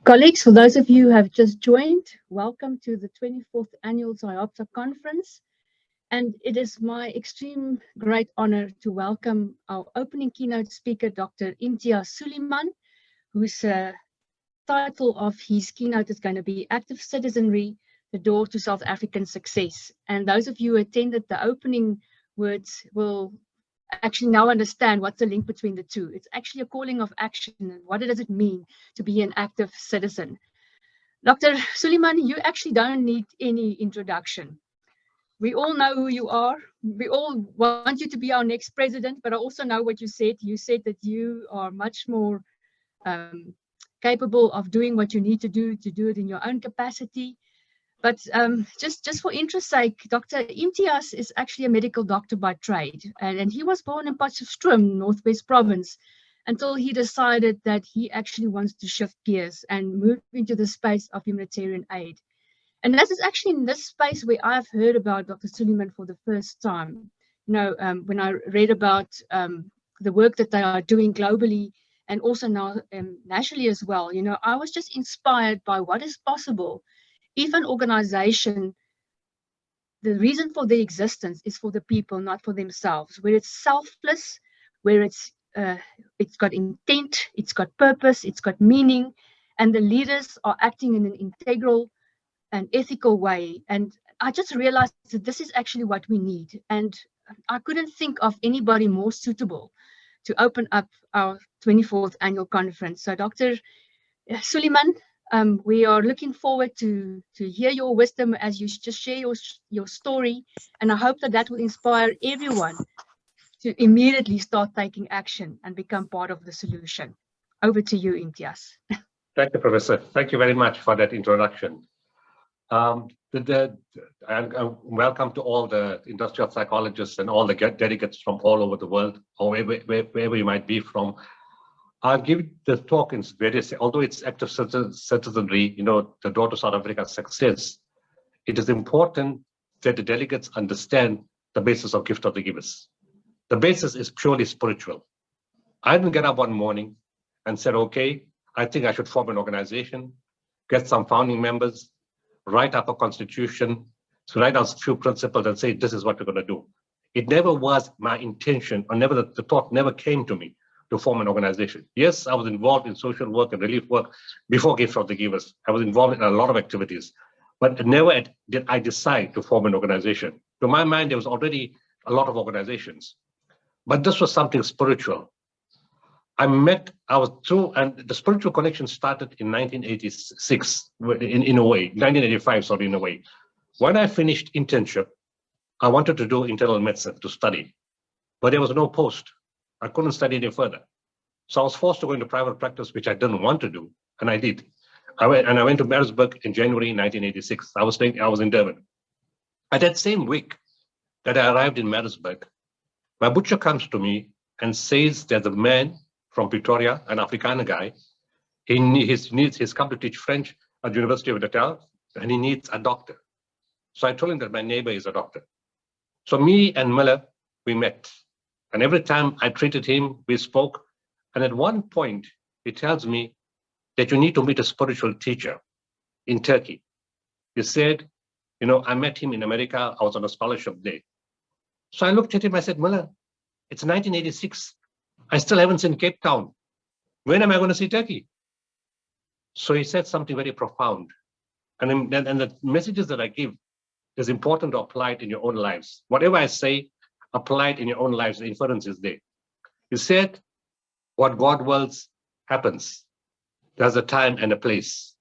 Colleagues, for those of you who have just joined, welcome to the 24th Annual SIOPTA Conference. And it is my extreme great honor to welcome our opening keynote speaker, Dr. Sooliman, whose title of his keynote is going to be Active Citizenry, the Door to South African Success. And those of you who attended the opening words will actually now understand what's the link between the two. It's actually a calling of action. And what does it mean to be an active citizen? Dr. Sooliman, you actually don't need any introduction. We all know who you are. We all want you to be our next president, but I also know what you said. You said that you are much more capable of doing what you need to do it in your own capacity. But just for interest's sake, Dr. Imtiaz is actually a medical doctor by trade, and he was born in Potchefstroom, Northwest Province, until he decided that he actually wants to shift gears and move into the space of humanitarian aid. And this is actually in this space where I've heard about Dr. Sooliman for the first time. You know, when I read about the work that they are doing globally and also now nationally as well, you know, I was just inspired by what is possible if an organization, the reason for their existence is for the people, not for themselves, where it's selfless, where it's got intent, it's got purpose, it's got meaning, and the leaders are acting in an integral and ethical way. And I just realized that this is actually what we need. And I couldn't think of anybody more suitable to open up our 24th annual conference. So Dr. Sooliman, we are looking forward to hear your wisdom as you just share your story. And I hope that that will inspire everyone to immediately start taking action and become part of the solution. Over to you, Imtiaz. Thank you, Professor. Thank you very much for that introduction. And welcome to all the industrial psychologists and all the delegates from all over the world, or wherever you might be from. I'll give the talk in various, although it's active citizenry, you know, the door to South Africa's success, it is important that the delegates understand the basis of gift of the givers. The basis is purely spiritual. I didn't get up one morning and said, okay, I think I should form an organization, get some founding members, write up a constitution, so write out a few principles and say, this is what we're going to do. It never was my intention, or never the thought never came to me to form an organization. Yes, I was involved in social work and relief work before Gift of the Givers. I was involved in a lot of activities, but never did I decide to form an organization. To my mind, there was already a lot of organizations, but this was something spiritual. I was through, and the spiritual connection started in 1986, in a way, 1985, sorry, in a way. When I finished internship, I wanted to do internal medicine to study, but there was no post. I couldn't study any further. So I was forced to go into private practice, which I didn't want to do, and I did. I went to Maritzburg in January 1986. I was in Durban. At that same week that I arrived in Maritzburg, my butcher comes to me and says there's a man from Pretoria, an Afrikaner guy. He's come to teach French at the University of Natal, and he needs a doctor. So I told him that my neighbor is a doctor. So me and Miller, we met. And every time I treated him, we spoke. And at one point, he tells me that you need to meet a spiritual teacher in Turkey. He said, you know, I met him in America. I was on a scholarship day. So I looked at him, I said, Miller, it's 1986. I still haven't seen Cape Town. When am I going to see Turkey? So he said something very profound. And the messages that I give is important to apply it in your own lives. Whatever I say, apply it in your own lives. The inference is there. He said, what God wills happens. There's a time and a place.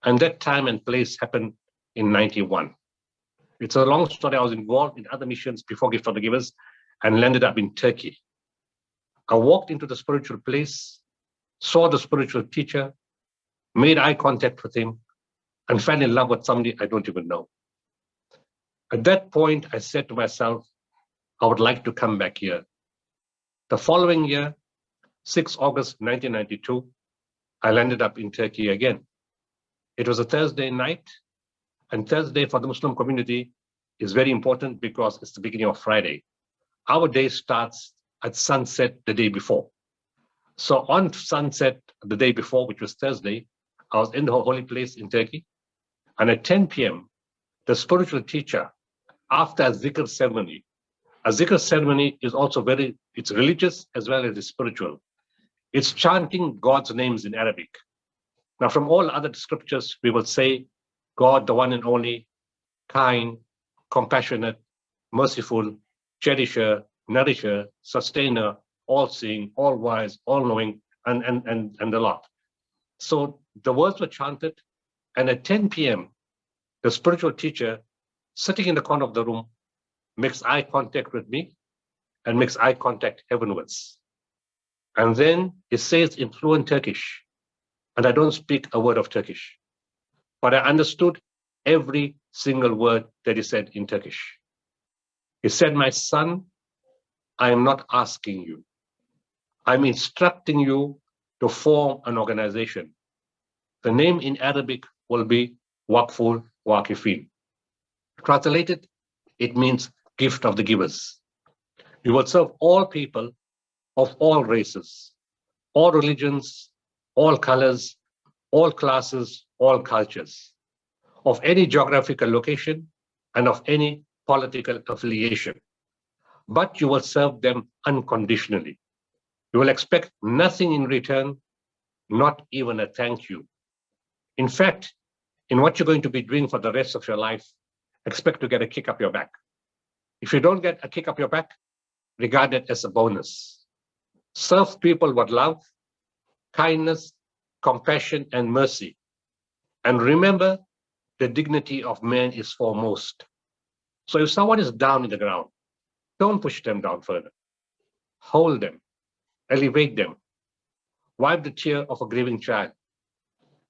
And that time and place happened in 91. It's a long story. I was involved in other missions before Gift of the Givers and landed up in Turkey. I walked into the spiritual place, saw the spiritual teacher, made eye contact with him, and fell in love with somebody I don't even know. At that point, I said to myself, I would like to come back here. The following year, 6 August 1992, I landed up in Turkey again. It was a Thursday night, and Thursday for the Muslim community is very important because it's the beginning of Friday. Our day starts at sunset the day before. So on sunset the day before, which was Thursday, I was in the holy place in Turkey. And at 10 p.m., the spiritual teacher, after a zikr ceremony is also it's religious as well as it's spiritual. It's chanting God's names in Arabic. Now, from all other scriptures, we will say, God, the one and only, kind, compassionate, merciful, cherisher, nourisher, sustainer, all-seeing, all-wise, all-knowing, and a lot. So the words were chanted, and at 10 p.m., the spiritual teacher, sitting in the corner of the room, makes eye contact with me and makes eye contact heavenwards. And then he says in fluent Turkish, and I don't speak a word of Turkish, but I understood every single word that he said in Turkish. He said, my son, I am not asking you. I'm instructing you to form an organization. The name in Arabic will be Waqful Waqifin. Translated, it means gift of the givers. You will serve all people of all races, all religions, all colors, all classes, all cultures, of any geographical location and of any political affiliation. But you will serve them unconditionally. You will expect nothing in return, not even a thank you. In fact, in what you're going to be doing for the rest of your life, expect to get a kick up your back. If you don't get a kick up your back, regard it as a bonus. Serve people with love, kindness, compassion, and mercy. And remember, the dignity of man is foremost. So if someone is down in the ground, don't push them down further. Hold them, elevate them, wipe the tear of a grieving child,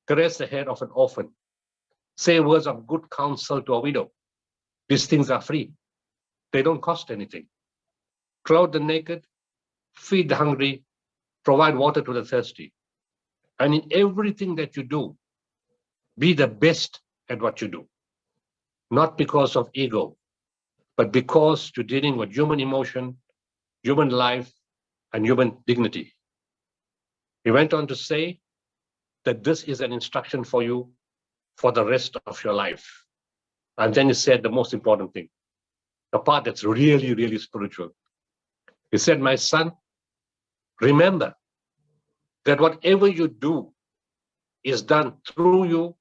caress the head of an orphan, say words of good counsel to a widow. These things are free. They don't cost anything. Clothe the naked, feed the hungry, provide water to the thirsty. And in everything that you do, be the best at what you do. Not because of ego, but because you're dealing with human emotion, human life, and human dignity. He went on to say that this is an instruction for you for the rest of your life. And then he said the most important thing, the part that's really, really spiritual. He said, my son, remember that whatever you do is done through you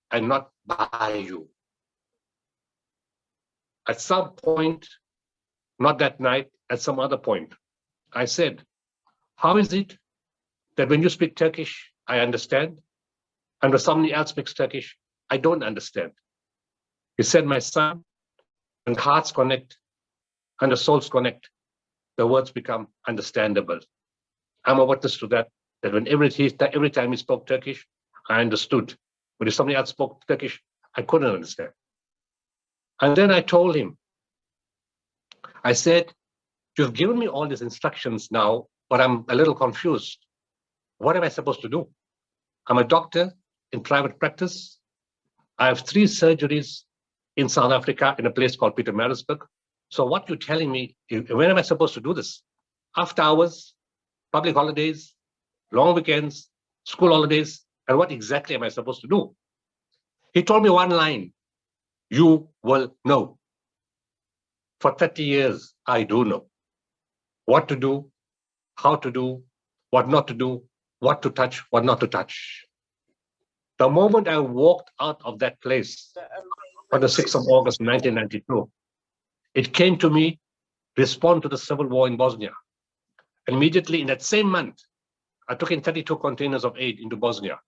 and not by you. At some point, not that night, at some other point, I said, how is it that when you speak Turkish, I understand, and when somebody else speaks Turkish, I don't understand? He said, my son, when the hearts connect and the souls connect, the words become understandable. I'm a witness to that, that when every time he spoke Turkish, I understood. But if somebody else spoke Turkish, I couldn't understand. And then I told him, I said, you've given me all these instructions now, but I'm a little confused. What am I supposed to do? I'm a doctor in private practice. I have 3 surgeries in South Africa in a place called Pietermaritzburg. So what you're telling me, when am I supposed to do this? After hours, public holidays, long weekends, school holidays, and what exactly am I supposed to do? He told me one line, you will know. For 30 years, I do know what to do, how to do, what not to do, what to touch, what not to touch. The moment I walked out of that place on the 6th of August, 1992, it came to me, respond to the civil war in Bosnia. And immediately in that same month, I took in 32 containers of aid into Bosnia.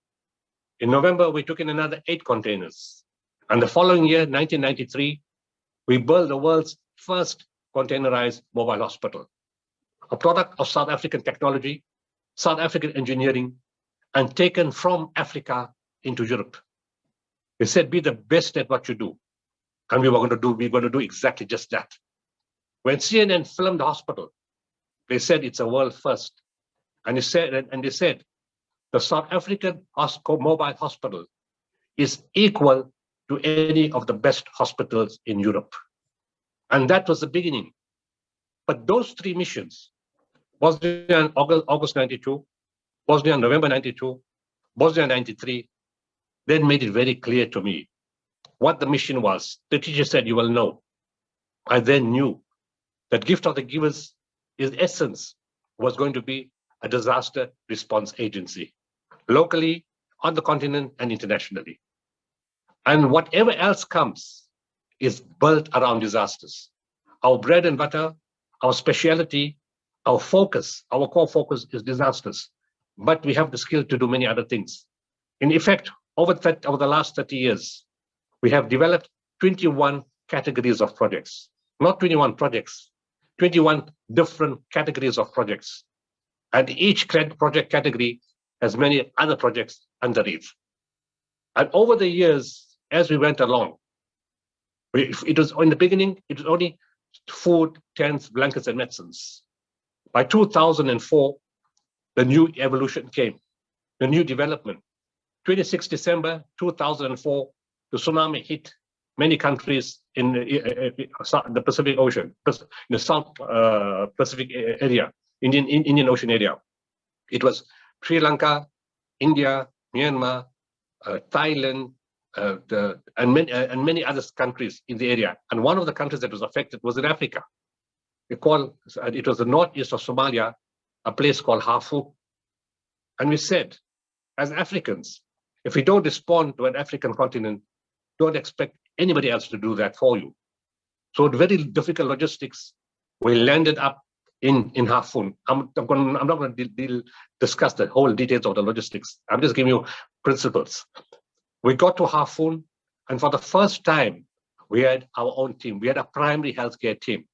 In November, we took in another 8 containers. And the following year, 1993, we built the world's first containerized mobile hospital, a product of South African technology, South African engineering, and taken from Africa into Europe. We said, be the best at what you do. And we're going to do exactly just that. When CNN filmed the hospital, they said it's a world first. And they said, the South African mobile hospital is equal to any of the best hospitals in Europe. And that was the beginning. But those 3 missions, Bosnia in August 92, Bosnia in November 92, Bosnia 93, then made it very clear to me what the mission was. The teacher said, you will know. I then knew that Gift of the Givers, its essence, was going to be a disaster response agency, locally, on the continent, and internationally. And whatever else comes is built around disasters. Our bread and butter, our specialty, our focus, our core focus is disasters. But we have the skill to do many other things. In effect, over the last 30 years, we have developed 21 categories of projects. Not 21 projects, 21 different categories of projects. And each project category has many other projects underneath. And over the years, as we went along, it was in the beginning, it was only food, tents, blankets, and medicines. By 2004, the new evolution came, the new development. 26 December 2004, the tsunami hit many countries in the Pacific Ocean, in the South Pacific area, Indian Ocean area. It was Sri Lanka, India, Myanmar, Thailand, and many other countries in the area. And one of the countries that was affected was in Africa. It was the northeast of Somalia, a place called Harfoot. And we said, as Africans, if we don't respond to an African continent, don't expect anybody else to do that for you. So very difficult logistics. We landed up in Harfoot. I'm not going to discuss the whole details of the logistics. I'm just giving you principles. We got to Harfoot, and for the first time, we had our own team. We had a primary healthcare team.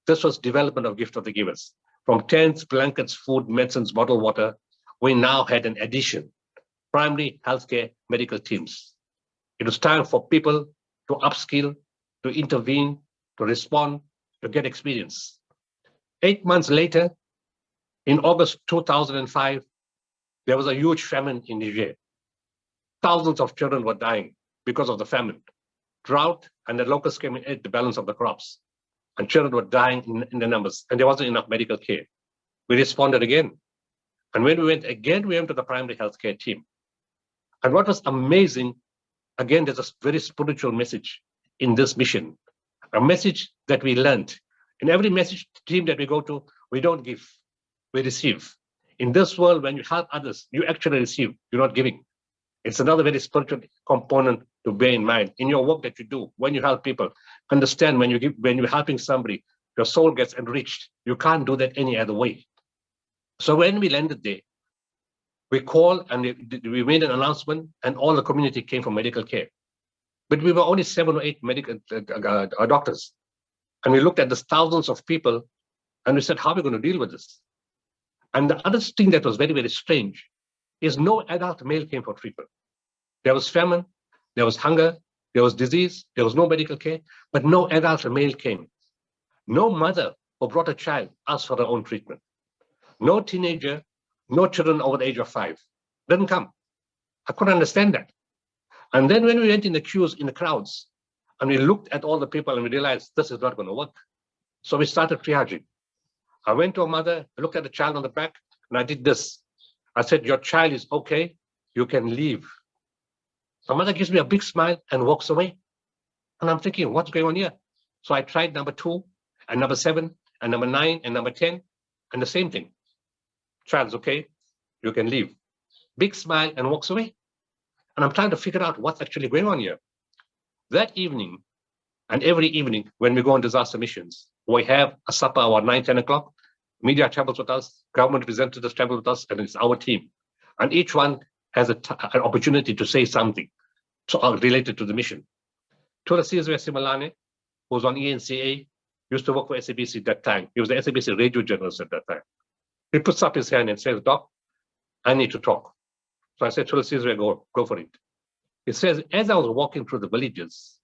This was development of Gift of the Givers. From tents, blankets, food, medicines, bottled water, we now had an addition, primary healthcare medical teams. It was time for people to upskill, to intervene, to respond, to get experience. 8 months later, in August 2005, there was a huge famine in Niger. Thousands of children were dying because of the famine. Drought and the locusts came and ate the balance of the crops. And children were dying in the numbers, and there wasn't enough medical care. We responded again. And when we went again, we went to the primary healthcare team. And what was amazing, again, there's a very spiritual message in this mission, a message that we learned. In every message team that we go to, we don't give, we receive. In this world, when you help others, you actually receive, you're not giving. It's another very spiritual component to bear in mind. In your work that you do, when you help people, understand when you're helping somebody, your soul gets enriched. You can't do that any other way. So when we landed there, we called and we made an announcement, and all the community came for medical care. But we were only 7 or 8 medical doctors. And we looked at the thousands of people, and we said, how are we going to deal with this? And the other thing that was very, very strange is no adult male came for treatment. There was famine, there was hunger, there was disease, there was no medical care, but no adult male came. No mother who brought a child asked for their own treatment. No teenager, no children over the age of 5 didn't come. I couldn't understand that. And then when we went in the queues, in the crowds, and we looked at all the people and we realized this is not going to work. So we started triaging. I went to a mother, I looked at the child on the back, and I did this. I said, your child is okay, you can leave. The mother gives me a big smile and walks away. And I'm thinking, what's going on here? So I tried number 2, and number 7, and number 9, and number 10, and the same thing. Child's okay, you can leave. Big smile and walks away. And I'm trying to figure out what's actually going on here. That evening, and every evening when we go on disaster missions, we have a supper about 9, 10 o'clock. Media travels with us, government representatives travel with us, and it's our team. And each one has an opportunity to say something related to the mission. Tulasizwe Simalane, who was on ENCA, used to work for SABC at that time. He was the SABC radio journalist at that time. He puts up his hand and says, Doc, I need to talk. So I said, Tulasizwe, go for it. He says, as I was walking through the villages,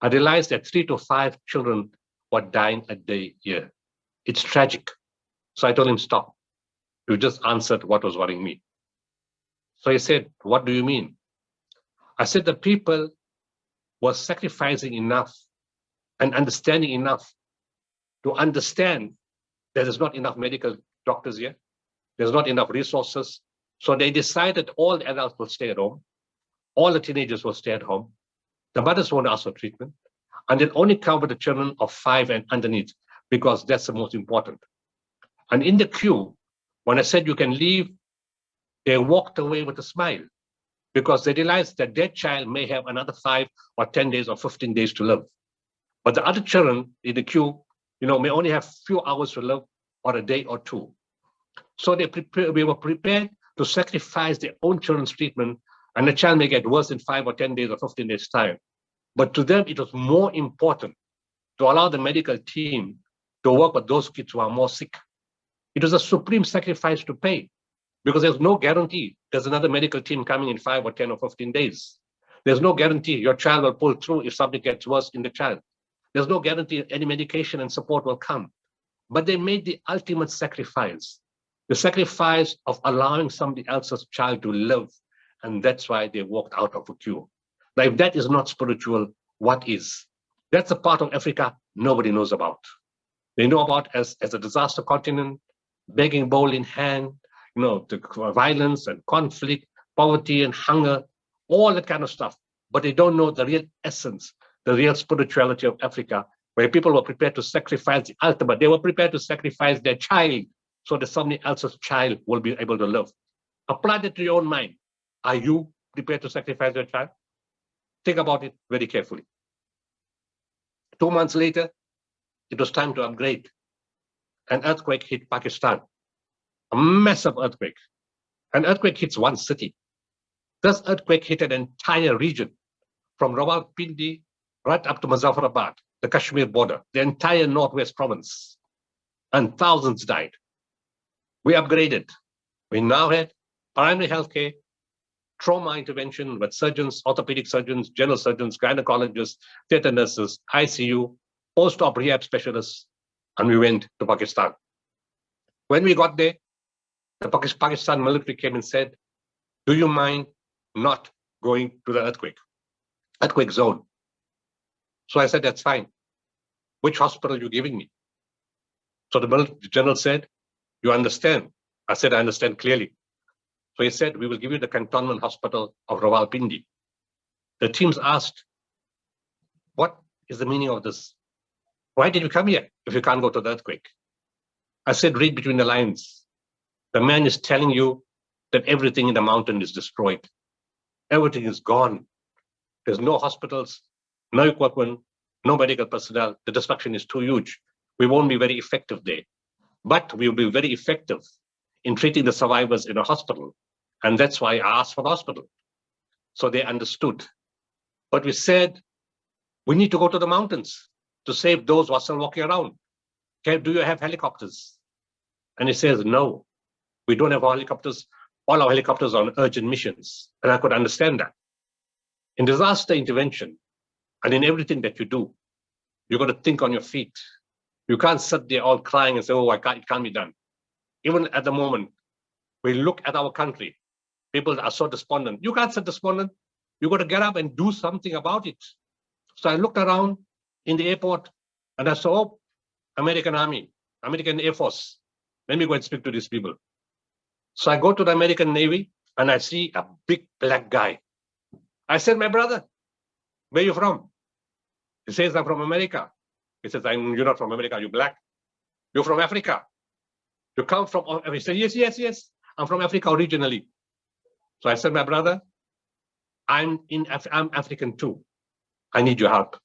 I realized that 3 to 5 children were dying a day here. It's tragic. So I told him, stop. You just answered what was worrying me. So he said, what do you mean? I said, the people were sacrificing enough and understanding enough to understand that there's not enough medical doctors here. There's not enough resources. So they decided all the adults will stay at home. all the teenagers will stay at home. The mothers won't ask for treatment, and they'll only cover the children of 5 and underneath, because that's the most important. And in the queue, when I said you can leave, they walked away with a smile, because they realized that their child may have another 5 or 10 days or 15 days to live. But the other children in the queue, may only have few hours to live, or a day or 2. So we were prepared to sacrifice their own children's treatment, and the child may get worse in 5 or 10 days or 15 days time. But to them, it was more important to allow the medical team to work with those kids who are more sick. It was a supreme sacrifice to pay, because there's no guarantee there's another medical team coming in 5 or 10 or 15 days. There's no guarantee your child will pull through if something gets worse in the child. There's no guarantee any medication and support will come. But they made the ultimate sacrifice, the sacrifice of allowing somebody else's child to live. And that's why they walked out of a queue. Now, if that is not spiritual, what is? That's a part of Africa nobody knows about. They know about as a disaster continent, begging bowl in hand, the violence and conflict, poverty and hunger, all that kind of stuff. But they don't know the real essence, the real spirituality of Africa, where people were prepared to sacrifice the ultimate. They were prepared to sacrifice their child so that somebody else's child will be able to live. Apply that to your own mind. Are you prepared to sacrifice your child? Think about it very carefully. 2 months later, it was time to upgrade. An earthquake hit Pakistan, a massive earthquake. An earthquake hits one city. This earthquake hit an entire region, from Rawalpindi right up to Muzaffarabad, the Kashmir border, the entire Northwest province, and thousands died. We upgraded. We now had primary healthcare, trauma intervention with surgeons, orthopedic surgeons, general surgeons, gynecologists, theater nurses, ICU, post-op rehab specialists, and we went to Pakistan. When we got there, the Pakistan military came and said, do you mind not going to the earthquake zone? So I said, that's fine. Which hospital are you giving me? So the military general said, you understand? I said, I understand clearly. So he said, we will give you the cantonment hospital of Rawalpindi. The teams asked, what is the meaning of this? Why did you come here if you can't go to the earthquake? I said, read between the lines. The man is telling you that everything in the mountain is destroyed. Everything is gone. There's no hospitals, no equipment, no medical personnel. The destruction is too huge. We won't be very effective there. But we will be very effective in treating the survivors in a hospital. And that's why I asked for the hospital. So they understood. But we said, we need to go to the mountains to save those who are still walking around. Do you have helicopters? And he says, no, we don't have helicopters. All our helicopters are on urgent missions. And I could understand that. In disaster intervention, and in everything that you do, you've got to think on your feet. You can't sit there all crying and say, oh, it can't be done. Even at the moment, we look at our country, people are so despondent. You can't sit despondent. You've got to get up and do something about it. So I looked around in the airport and I saw, oh, American Army, American Air Force. Let me go and speak to these people. So I go to the American Navy and I see a big black guy. I said, my brother, where are you from? He says, I'm from America. He says, you're not from America, you're black. You're from Africa. You come from, he said, yes, I'm from Africa originally. So I said, my brother, I'm African too. I need your help.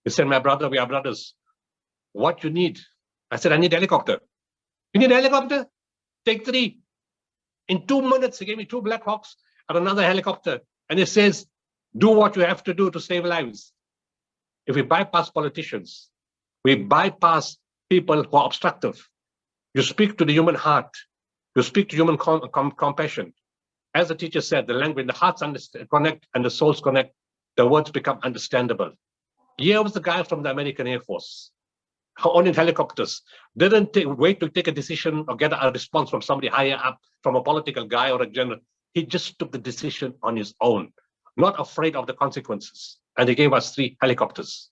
He said, my brother, we are brothers. What you need? I said, I need a helicopter. You need a helicopter? Take 3. In 2 minutes, he gave me 2 Black Hawks and another helicopter. And he says, do what you have to do to save lives. If we bypass politicians, we bypass people who are obstructive. You speak to the human heart. You speak to human compassion. As the teacher said, the language, the hearts connect and the souls connect, the words become understandable. Here was the guy from the American Air Force, on in helicopters, didn't wait to take a decision or get a response from somebody higher up, from a political guy or a general. He just took the decision on his own, not afraid of the consequences. And he gave us 3 helicopters.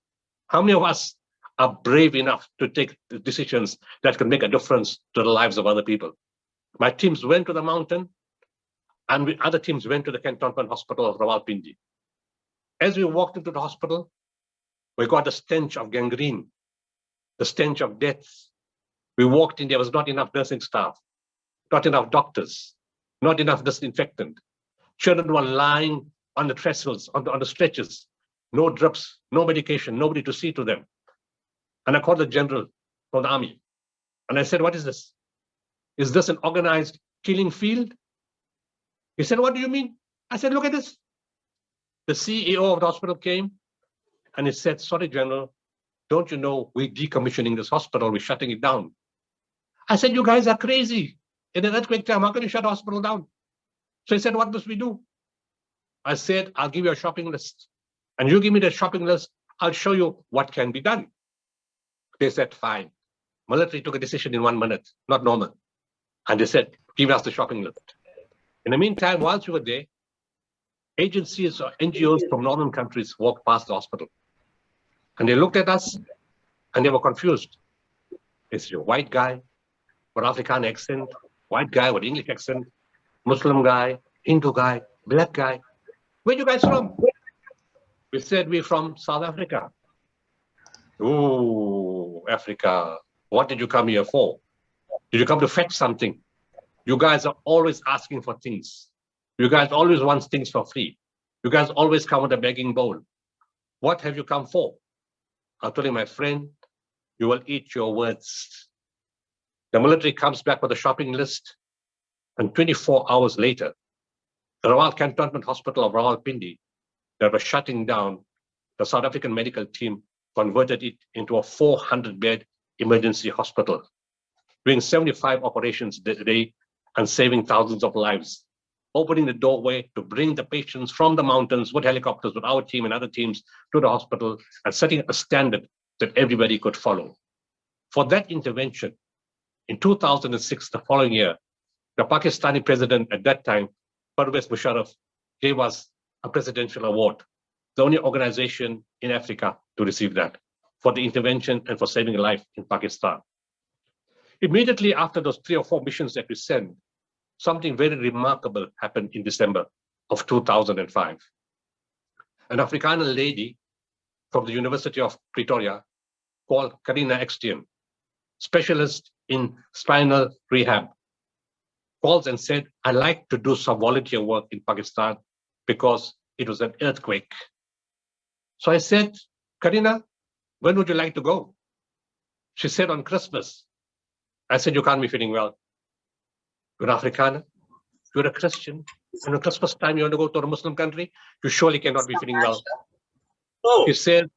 How many of us are brave enough to take the decisions that can make a difference to the lives of other people? My teams went to the mountain. And other teams went to the cantonment hospital of Rawalpindi. As we walked into the hospital, we got the stench of gangrene, the stench of death. We walked in, there was not enough nursing staff, not enough doctors, not enough disinfectant. Children were lying on the trestles, on the stretchers, no drips, no medication, nobody to see to them. And I called the general from the army. And I said, what is this? Is this an organized killing field? He said, what do you mean? I said, look at this. The CEO of the hospital came and he said, sorry, General, don't you know we're decommissioning this hospital, we're shutting it down. I said, you guys are crazy. In an earthquake time, how can you shut a hospital down? So he said, what must we do? I said, I'll give you a shopping list. And you give me the shopping list, I'll show you what can be done. They said, fine. Military took a decision in 1 minute, not normal. And they said, give us the shopping list. In the meantime, whilst we were there, agencies or NGOs from northern countries walked past the hospital. And they looked at us and they were confused. They said, a white guy with African accent, white guy with English accent, Muslim guy, Hindu guy, black guy. Where you guys from? We said, we're from South Africa. Oh, Africa. What did you come here for? Did you come to fetch something? You guys are always asking for things. You guys always want things for free. You guys always come with a begging bowl. What have you come for? I told him, my friend, you will eat your words. The military comes back with a shopping list, and 24 hours later, the Rawal Cantonment Hospital of Rawalpindi, that was shutting down, the South African medical team converted it into a 400-bed emergency hospital, doing 75 operations a day and saving thousands of lives, opening the doorway to bring the patients from the mountains with helicopters, with our team and other teams to the hospital, and setting a standard that everybody could follow. For that intervention, in 2006, the following year, the Pakistani president at that time, Pervez Musharraf, gave us a presidential award, the only organization in Africa to receive that, for the intervention and for saving a life in Pakistan. Immediately after those 3 or 4 missions that we sent, something very remarkable happened in December of 2005. An Afrikaner lady from the University of Pretoria called Karina Ekstein, specialist in spinal rehab, calls and said, I'd like to do some volunteer work in Pakistan because it was an earthquake. So I said, Karina, when would you like to go? She said, on Christmas. I said, you can't be feeling well. You're Afrikaner, you're a Christian, and on Christmas time you want to go to a Muslim country, you surely cannot be feeling well. She said,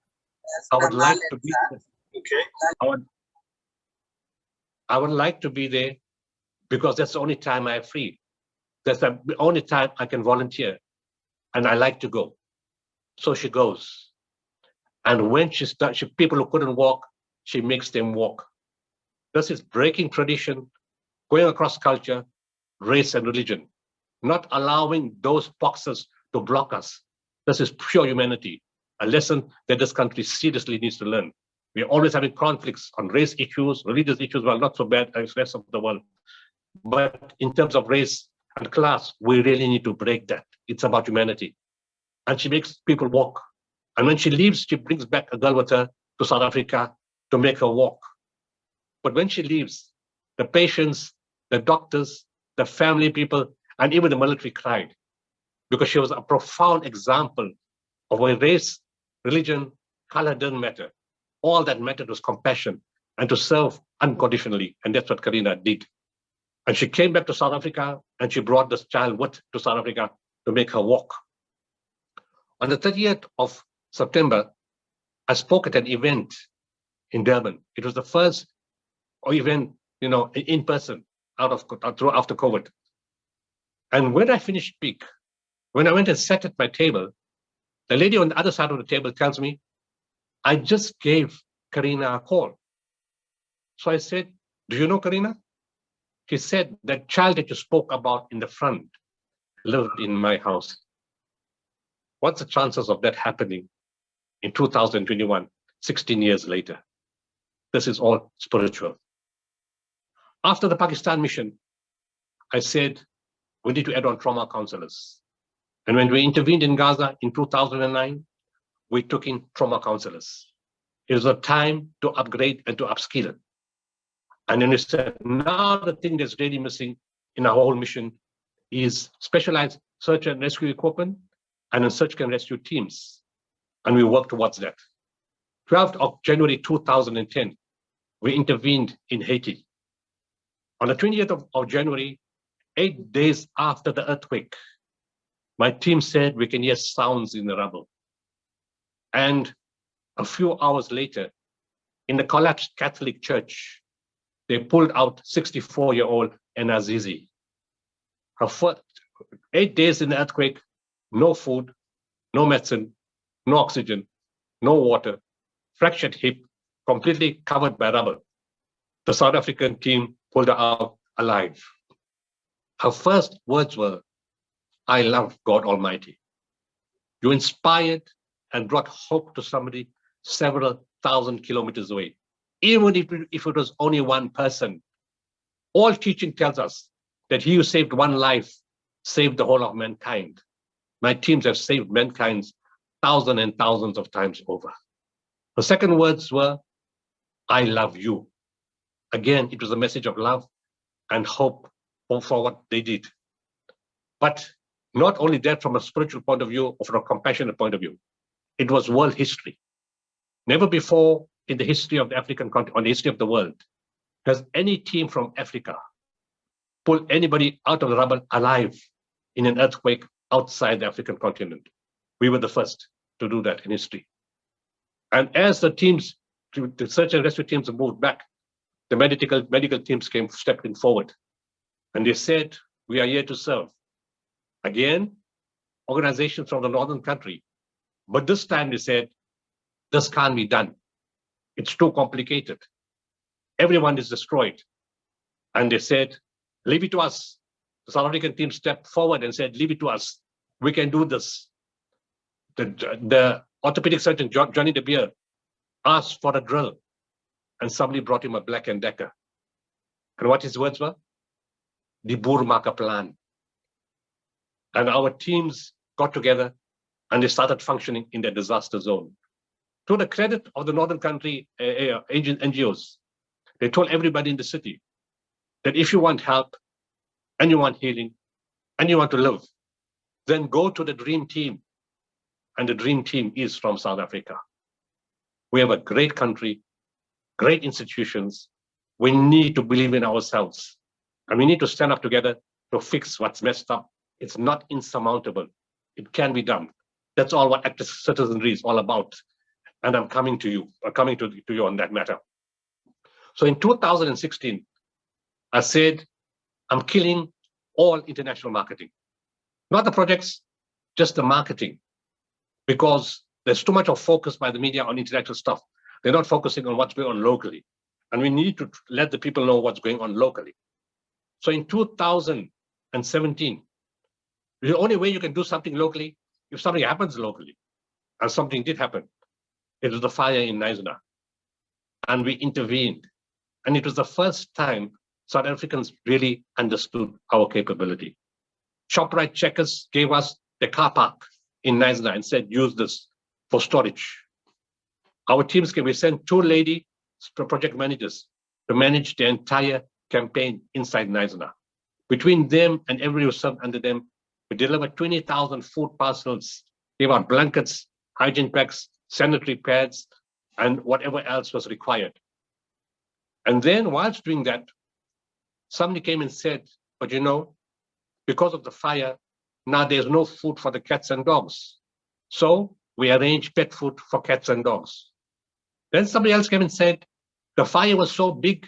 I would like to be there. Okay. I would like to be there because that's the only time I have free. That's the only time I can volunteer, and I like to go. So she goes. And when she starts, people who couldn't walk, she makes them walk. This is breaking tradition, going across culture, race and religion, not allowing those boxes to block us. This is pure humanity, a lesson that this country seriously needs to learn. We're always having conflicts on race issues, religious issues, well, not so bad as the rest of the world. But in terms of race and class, we really need to break that. It's about humanity. And she makes people walk. And when she leaves, she brings back a girl with her to South Africa to make her walk. But when she leaves, the patients, the doctors, the family people, and even the military cried, because she was a profound example of where race, religion, color didn't matter. All that mattered was compassion and to serve unconditionally. And that's what Karina did. And she came back to South Africa and she brought this child with to South Africa to make her walk. On the 30th of September, I spoke at an event in Durban. It was the first event, in person after COVID. And when I finished speak, when I went and sat at my table, the lady on the other side of the table tells me, I just gave Karina a call. So I said, do you know Karina? She said, that child that you spoke about in the front lived in my house. What's the chances of that happening in 2021, 16 years later? This is all spiritual. After the Pakistan mission, I said, we need to add on trauma counselors. And when we intervened in Gaza in 2009, we took in trauma counselors. It was a time to upgrade and to upskill. And then we said, now the thing that's really missing in our whole mission is specialized search and rescue equipment and in search and rescue teams. And we worked towards that. 12th of January 2010, we intervened in Haiti. On the 20th of January, 8 days after the earthquake, my team said we can hear sounds in the rubble. And a few hours later, in the collapsed Catholic Church, they pulled out 64-year-old Enazizi. Her first 8 days in the earthquake, no food, no medicine, no oxygen, no water, fractured hip, completely covered by rubble. The South African team pulled her out alive. Her first words were, "I love God Almighty." You inspired and brought hope to somebody several thousand kilometers away. Even if it was only one person. All teaching tells us that he who saved one life saved the whole of mankind. My teams have saved mankind thousands and thousands of times over. The second words were, "I love you." Again, it was a message of love and hope for what they did. But not only that from a spiritual point of view or from a compassionate point of view, it was world history. Never before in the history of the African continent, or the history of the world, has any team from Africa pulled anybody out of the rubble alive in an earthquake outside the African continent. We were the first to do that in history. And as the teams, the search and rescue teams moved back, the medical teams stepping forward. And they said, "We are here to serve." Again, organizations from the northern country. But this time they said, "This can't be done. It's too complicated. Everyone is destroyed." And they said, "Leave it to us." The South African team stepped forward and said, "Leave it to us. We can do this." The orthopedic surgeon, Johnny De Beer, asked for a drill, and somebody brought him a Black & Decker. And what his words were? "The Boermaka plan." And our teams got together and they started functioning in their disaster zone. To the credit of the Northern Country NGOs, they told everybody in the city that if you want help and you want healing and you want to live, then go to the dream team. And the dream team is from South Africa. We have a great country, great institutions. We need to believe in ourselves. And we need to stand up together to fix what's messed up. It's not insurmountable. It can be done. That's all what active citizenry is all about. And I'm coming to you on that matter. So in 2016, I said, I'm killing all international marketing. Not the projects, just the marketing. Because there's too much of focus by the media on international stuff. They're not focusing on what's going on locally. And we need to let the people know what's going on locally. So in 2017, the only way you can do something locally, if something happens locally, and something did happen, it was the fire in Knysna. And we intervened. And it was the first time South Africans really understood our capability. ShopRite Checkers gave us the car park in Knysna and said, use this for storage. Our teams we sent 2 lady project managers to manage the entire campaign inside Knysna. Between them and everybody who served under them, we delivered 20,000 food parcels, gave out blankets, hygiene packs, sanitary pads, and whatever else was required. And then whilst doing that, somebody came and said, but you know, because of the fire, now there's no food for the cats and dogs. So we arranged pet food for cats and dogs. Then somebody else came and said, the fire was so big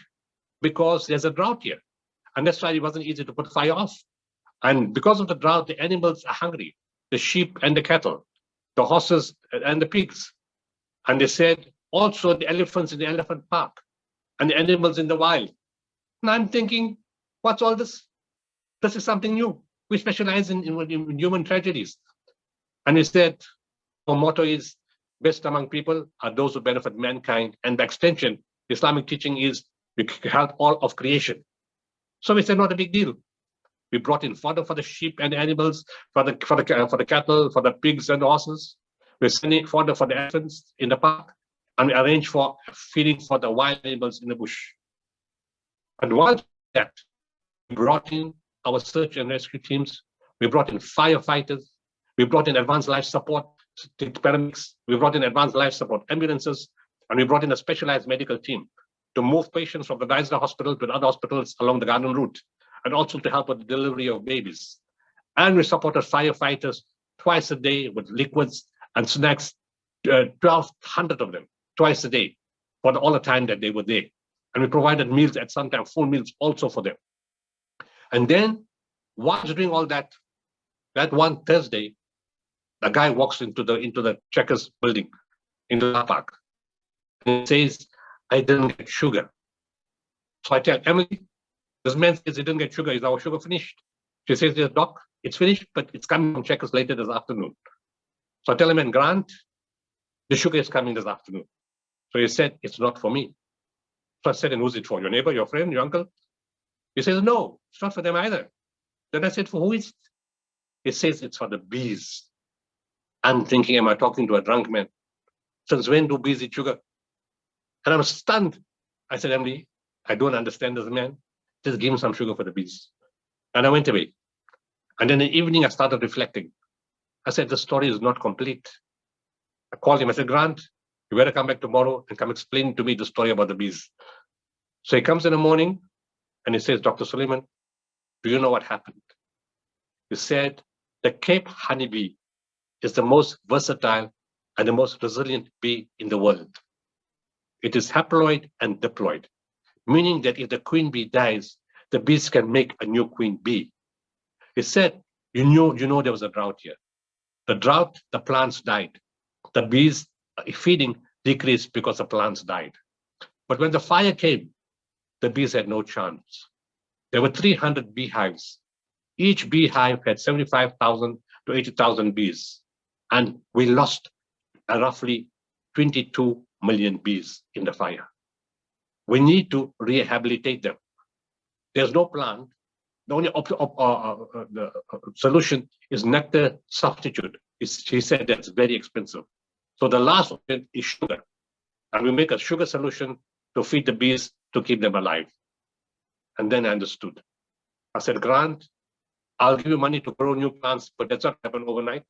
because there's a drought here. And that's why it wasn't easy to put fire off. And because of the drought, the animals are hungry, the sheep and the cattle, the horses and the pigs. And they said, also the elephants in the elephant park and the animals in the wild. And I'm thinking, what's all this? This is something new. We specialize in human tragedies. And he said, our motto is, best among people are those who benefit mankind. And by extension, Islamic teaching is we help all of creation. So we said, not a big deal. We brought in fodder for the sheep and animals, for the cattle, for the pigs and horses. We're sending fodder for the elephants in the park, and we arranged for feeding for the wild animals in the bush. And while that, we brought in our search and rescue teams. We brought in firefighters. We brought in advanced life support paramedics. We brought in advanced life support ambulances, and we brought in a specialized medical team to move patients from the Geisler Hospital to other hospitals along the Garden Route, and also to help with the delivery of babies. And we supported firefighters twice a day with liquids and snacks, 1,200 of them twice a day for all the time that they were there. And we provided meals at some time, full meals also for them. And then, whilst doing all that, that one Thursday, the guy walks into the Checkers building in the car park and says, "I didn't get sugar." So I tell Emily, "This man says he didn't get sugar. Is our sugar finished?" She says, "Yes, doc, it's finished, but it's coming from Checkers later this afternoon." So I tell him, "And Grant, the sugar is coming this afternoon." So he said, "It's not for me." So I said, "And who's it for? Your neighbor, your friend, your uncle?" He says, "No, it's not for them either." Then I said, "For who is it?" He says, "It's for the bees." I'm thinking, am I talking to a drunk man? Since when do bees eat sugar? And I'm stunned. I said, "Emily, I don't understand this man. Just give him some sugar for the bees." And I went away. And then in the evening, I started reflecting. I said, the story is not complete. I called him. I said, "Grant, you better come back tomorrow and come explain to me the story about the bees." So he comes in the morning and he says, "Dr. Sooliman, do you know what happened?" He said, "The Cape honeybee is the most versatile and the most resilient bee in the world. It is haploid and diploid, meaning that if the queen bee dies, the bees can make a new queen bee." He said, you know there was a drought here. The drought, the plants died. The bees feeding decreased because the plants died. But when the fire came, the bees had no chance. There were 300 beehives. Each beehive had 75,000 to 80,000 bees. And we lost roughly 22 million bees in the fire. We need to rehabilitate them. There's no plant. The only solution is nectar substitute. She said that's very expensive. So the last option is sugar. And we make a sugar solution to feed the bees to keep them alive. And then I understood. I said, "Grant, I'll give you money to grow new plants, but that's not happen overnight.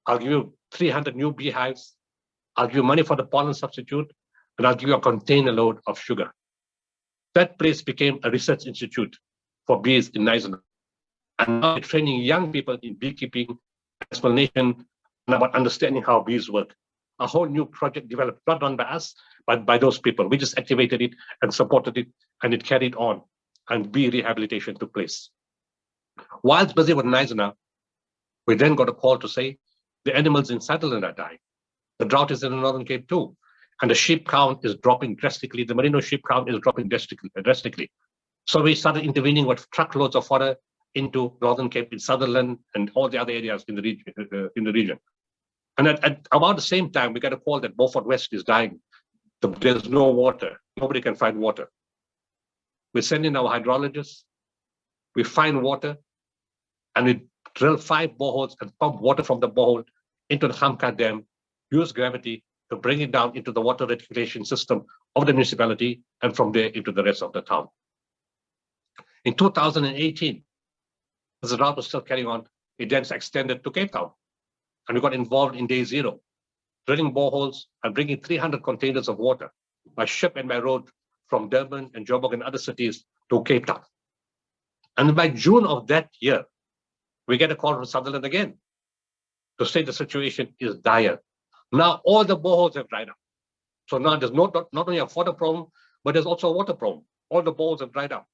I'll give you 300 new beehives. I'll give you money for the pollen substitute, and I'll give you a container load of sugar." That place became a research institute for bees in Nigeria. And now we're training young people in beekeeping, explanation, and about understanding how bees work. A whole new project developed, not done by us, but by those people. We just activated it and supported it, and it carried on, and bee rehabilitation took place. Whilst busy with Nigeria, we then got a call to say the animals in Sutherland are dying. The drought is in the Northern Cape too. And the sheep count is dropping drastically. The merino sheep count is dropping drastically. So we started intervening with truckloads of fodder into Northern Cape, in Sutherland, and all the other areas in the region. And at about the same time, we got a call that Beaufort West is dying. There's no water. Nobody can find water. We send in our hydrologists. We find water, and we drill 5 boreholes and pump water from the borehole into the Hamka Dam, use gravity to bring it down into the water reticulation system of the municipality, and from there into the rest of the town. In 2018, as the drought was still carrying on, it then extended to Cape Town. And we got involved in day 0, drilling boreholes and bringing 300 containers of water by ship and by road from Durban and Joburg and other cities to Cape Town. And by June of that year, we get a call from Sutherland again to say the situation is dire. Now all the boreholes have dried up. So now there's not only a fodder problem, but there's also a water problem. All the boreholes have dried up.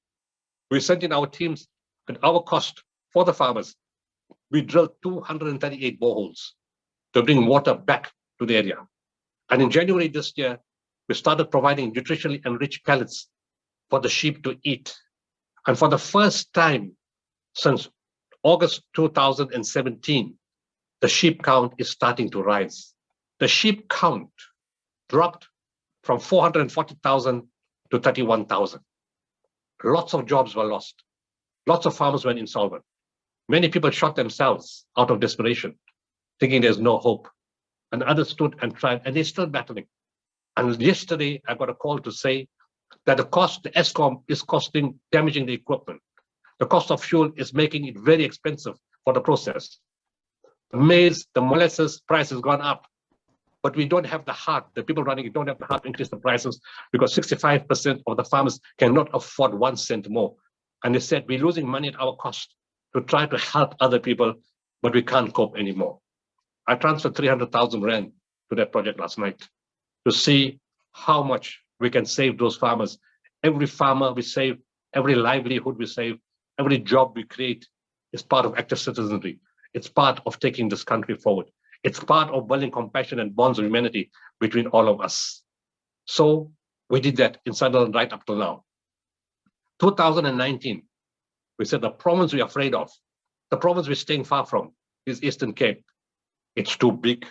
We sent in our teams at our cost for the farmers. We drilled 238 boreholes to bring water back to the area. And in January this year, we started providing nutritionally enriched pellets for the sheep to eat. And for the first time since August 2017, the sheep count is starting to rise. The sheep count dropped from 440,000 to 31,000. Lots of jobs were lost. Lots of farmers went insolvent. Many people shot themselves out of desperation, thinking there's no hope. And others stood and tried, and they're still battling. And yesterday, I got a call to say that the ESCOM is damaging the equipment. The cost of fuel is making it very expensive for the process. The maize, the molasses price has gone up, but we don't have the heart. The people running it don't have the heart to increase the prices because 65% of the farmers cannot afford 1 cent more. And they said, we're losing money at our cost to try to help other people, but we can't cope anymore. I transferred 300,000 Rand to that project last night to see how much we can save those farmers. Every farmer we save, every livelihood we save, every job we create is part of active citizenry. It's part of taking this country forward. It's part of building compassion and bonds of humanity between all of us. So we did that in Sunderland right up till now. 2019, we said the province we're afraid of, the province we're staying far from is Eastern Cape. It's too big,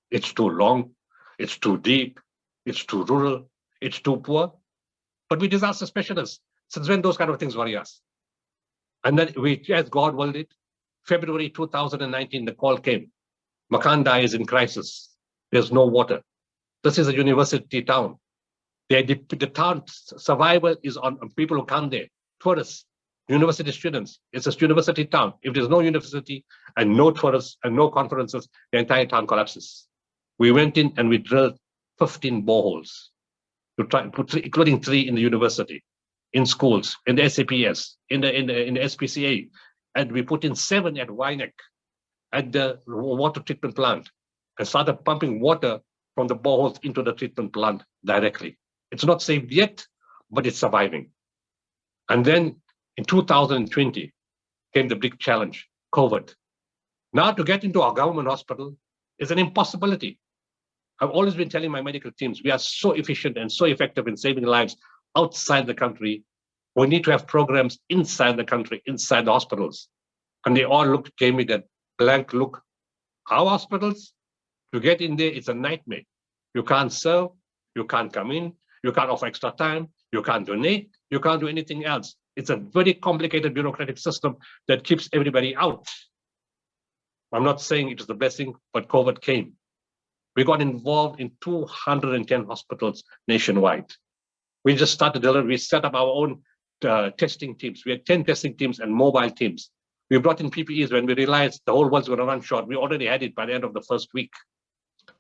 it's too long, it's too deep, it's too rural, it's too poor. But we disaster specialists. Since when those kind of things worry us? And then we, as God willed it, February 2019, the call came. Makanda is in crisis. There's no water. This is a university town. The town survival is on people who come there, tourists, university students. It's a university town. If there's no university and no tourists and no conferences, the entire town collapses. We went in and we drilled 15 boreholes, to try, including 3 in the university, in schools, in the SAPS, in the SPCA, and we put in 7 at Wainak, at the water treatment plant, and started pumping water from the boreholes into the treatment plant directly. It's not saved yet, but it's surviving. And then in 2020 came the big challenge, COVID. Now to get into our government hospital is an impossibility. I've always been telling my medical teams, we are so efficient and so effective in saving lives outside the country. We need to have programs inside the country, inside the hospitals. And they all gave me that blank look. Our hospitals, to get in there, it's a nightmare. You can't serve, you can't come in, you can't offer extra time, you can't donate, you can't do anything else. It's a very complicated bureaucratic system that keeps everybody out. I'm not saying it was the blessing, but COVID came. We got involved in 210 hospitals nationwide. We just started delivering. We set up our own testing teams. We had 10 testing teams and mobile teams. We brought in PPEs when we realized the whole world's going to run short. We already had it by the end of the first week.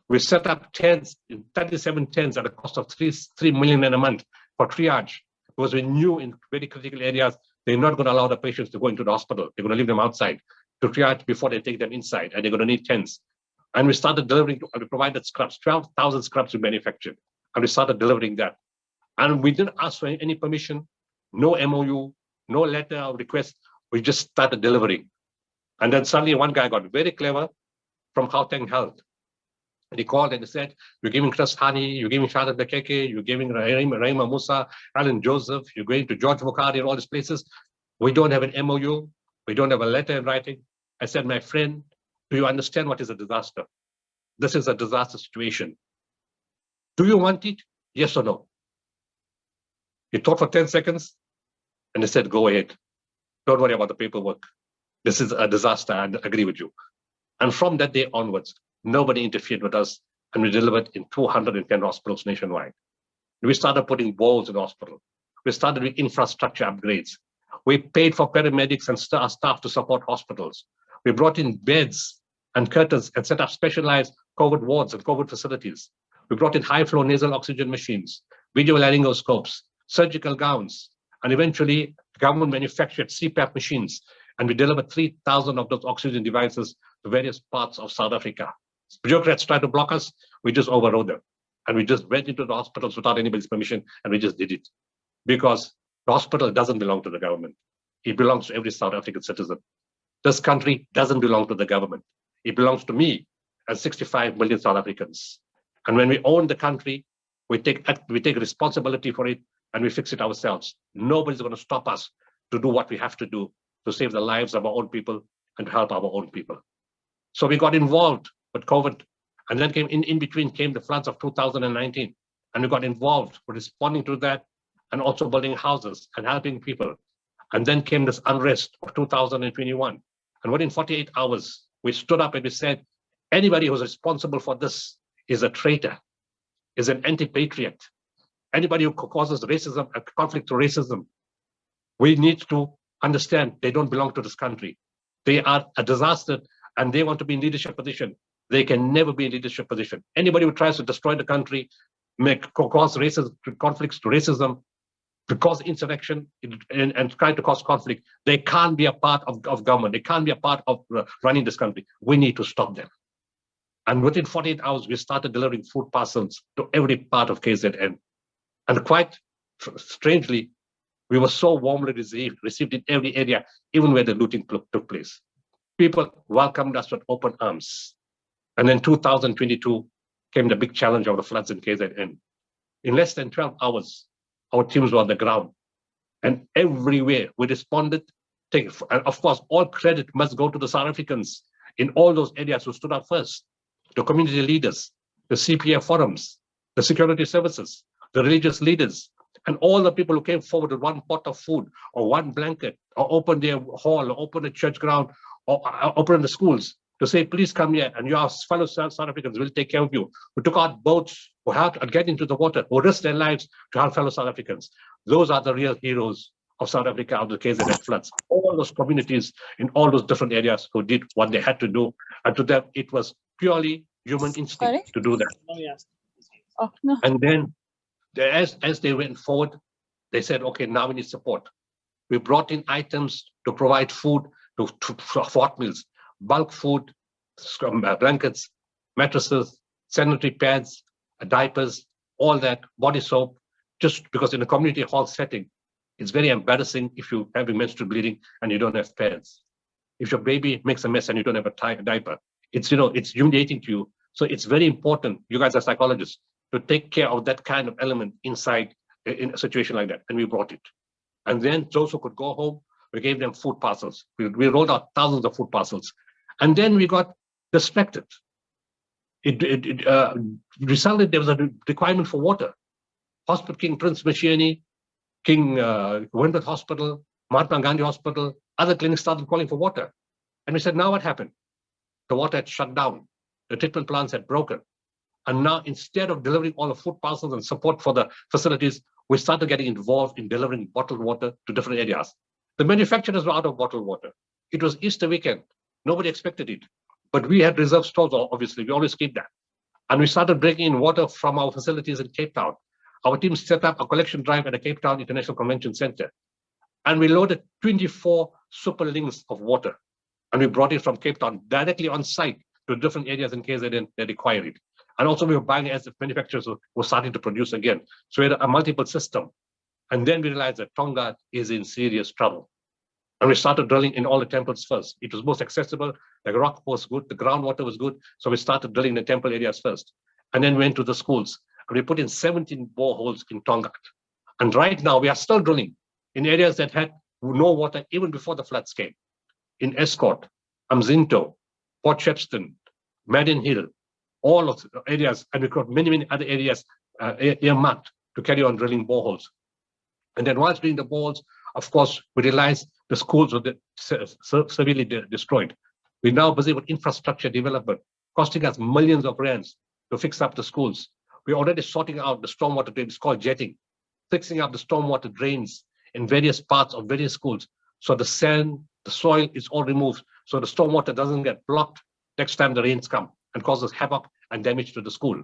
We set up tents, 37 tents at a cost of 3 million in a month for triage, because we knew in very critical areas, they're not going to allow the patients to go into the hospital. They're going to leave them outside to triage before they take them inside, and they're going to need tents. And we started delivering, we provided scrubs, 12,000 scrubs we manufactured, and we started delivering that. And we didn't ask for any permission, no MOU, no letter of request. We just started delivering. And then suddenly one guy got very clever from Gauteng Health. And he called and he said, you're giving Chris Hani, you're giving Shadat Bekeke, you're giving Rahima Musa, Alan Joseph, you're going to George Bukhari and all these places. We don't have an MOU. We don't have a letter in writing. I said, my friend, do you understand what is a disaster? This is a disaster situation. Do you want it? Yes or no? He thought for 10 seconds and he said, go ahead. Don't worry about the paperwork. This is a disaster. I agree with you. And from that day onwards, nobody interfered with us, and we delivered in 210 hospitals nationwide. We started putting balls in the hospital. We started with infrastructure upgrades. We paid for paramedics and staff to support hospitals. We brought in beds and curtains and set up specialized COVID wards and COVID facilities. We brought in high-flow nasal oxygen machines, video laryngoscopes, surgical gowns, and eventually government manufactured CPAP machines. And we delivered 3,000 of those oxygen devices to various parts of South Africa. Bureaucrats tried to block us, we just overrode them. And we just went into the hospitals without anybody's permission, and we just did it. Because the hospital doesn't belong to the government. It belongs to every South African citizen. This country doesn't belong to the government. It belongs to me and 65 million South Africans. And when we own the country, we take responsibility for it, and we fix it ourselves. Nobody's going to stop us to do what we have to do to save the lives of our own people and to help our own people. So we got involved with COVID, and then in between came the floods of 2019, and we got involved with responding to that and also building houses and helping people. And then came this unrest of 2021. And within 48 hours, we stood up and we said, anybody who's responsible for this is a traitor, is an anti-patriot. Anybody who causes racism, a conflict to racism, we need to understand they don't belong to this country. They are a disaster and they want to be in leadership position. They can never be in leadership position. Anybody who tries to destroy the country, cause racism, conflicts to racism, to cause insurrection and try to cause conflict, they can't be a part of government. They can't be a part of running this country. We need to stop them. And within 48 hours, we started delivering food parcels to every part of KZN. And quite strangely, we were so warmly received in every area, even where the looting took place. People welcomed us with open arms. And then 2022 came the big challenge of the floods in KZN. In less than 12 hours, our teams were on the ground. And everywhere we responded. And of course, all credit must go to the South Africans in all those areas who stood up first. The community leaders, the CPF forums, the security services, the religious leaders, and all the people who came forward with one pot of food or one blanket, or open their hall, or open a church ground, or open the schools to say, please come here and your fellow South Africans will take care of you. Who took out boats, who helped get into the water, who risked their lives to help fellow South Africans. Those are the real heroes of South Africa of the KZN floods. All those communities in all those different areas who did what they had to do. And to them, it was purely human instinct to do that. Oh, yes. Oh, no. And then as they went forward, they said, okay, now we need support. We brought in items to provide food to hot meals, bulk food, blankets, mattresses, sanitary pads, diapers, all that, body soap, just because in a community hall setting, it's very embarrassing if you have menstrual bleeding and you don't have pads. If your baby makes a mess and you don't have a diaper, it's humiliating to you. So it's very important, you guys are psychologists, to take care of that kind of element inside in a situation like that. And we brought it. And then those who could go home, we gave them food parcels. We rolled out thousands of food parcels. And then we got distracted. It resulted, there was a requirement for water. Hospital King Prince Mashini, King Wentworth Hospital, Mahatma Gandhi Hospital, other clinics started calling for water. And we said, now what happened? The water had shut down. The treatment plants had broken. And now, instead of delivering all the food parcels and support for the facilities, we started getting involved in delivering bottled water to different areas. The manufacturers were out of bottled water. It was Easter weekend. Nobody expected it. But we had reserve stores, obviously. We always keep that. And we started bringing in water from our facilities in Cape Town. Our team set up a collection drive at the Cape Town International Convention Center. And we loaded 24 super links of water. And we brought it from Cape Town directly on site to different areas in KZN that require it. And also we were buying as the manufacturers were starting to produce again. So we had a multiple system. And then we realized that Tonga is in serious trouble. And we started drilling in all the temples first. It was most accessible. The rock was good. The groundwater was good. So we started drilling the temple areas first. And then went to the schools. And we put in 17 boreholes in Tonga. And right now we are still drilling in areas that had no water even before the floods came. In Escort, Amzinto, Port Shepstone, Madden Hill, all of the areas, and we've got many, many other areas earmarked to carry on drilling boreholes. And then whilst doing the boreholes, of course, we realized the schools were severely destroyed. We're now busy with infrastructure development, costing us millions of rands to fix up the schools. We're already sorting out the stormwater drains, called jetting, fixing up the stormwater drains in various parts of various schools. So the sand, the soil is all removed, so the stormwater doesn't get blocked next time the rains come and causes havoc and damage to the school.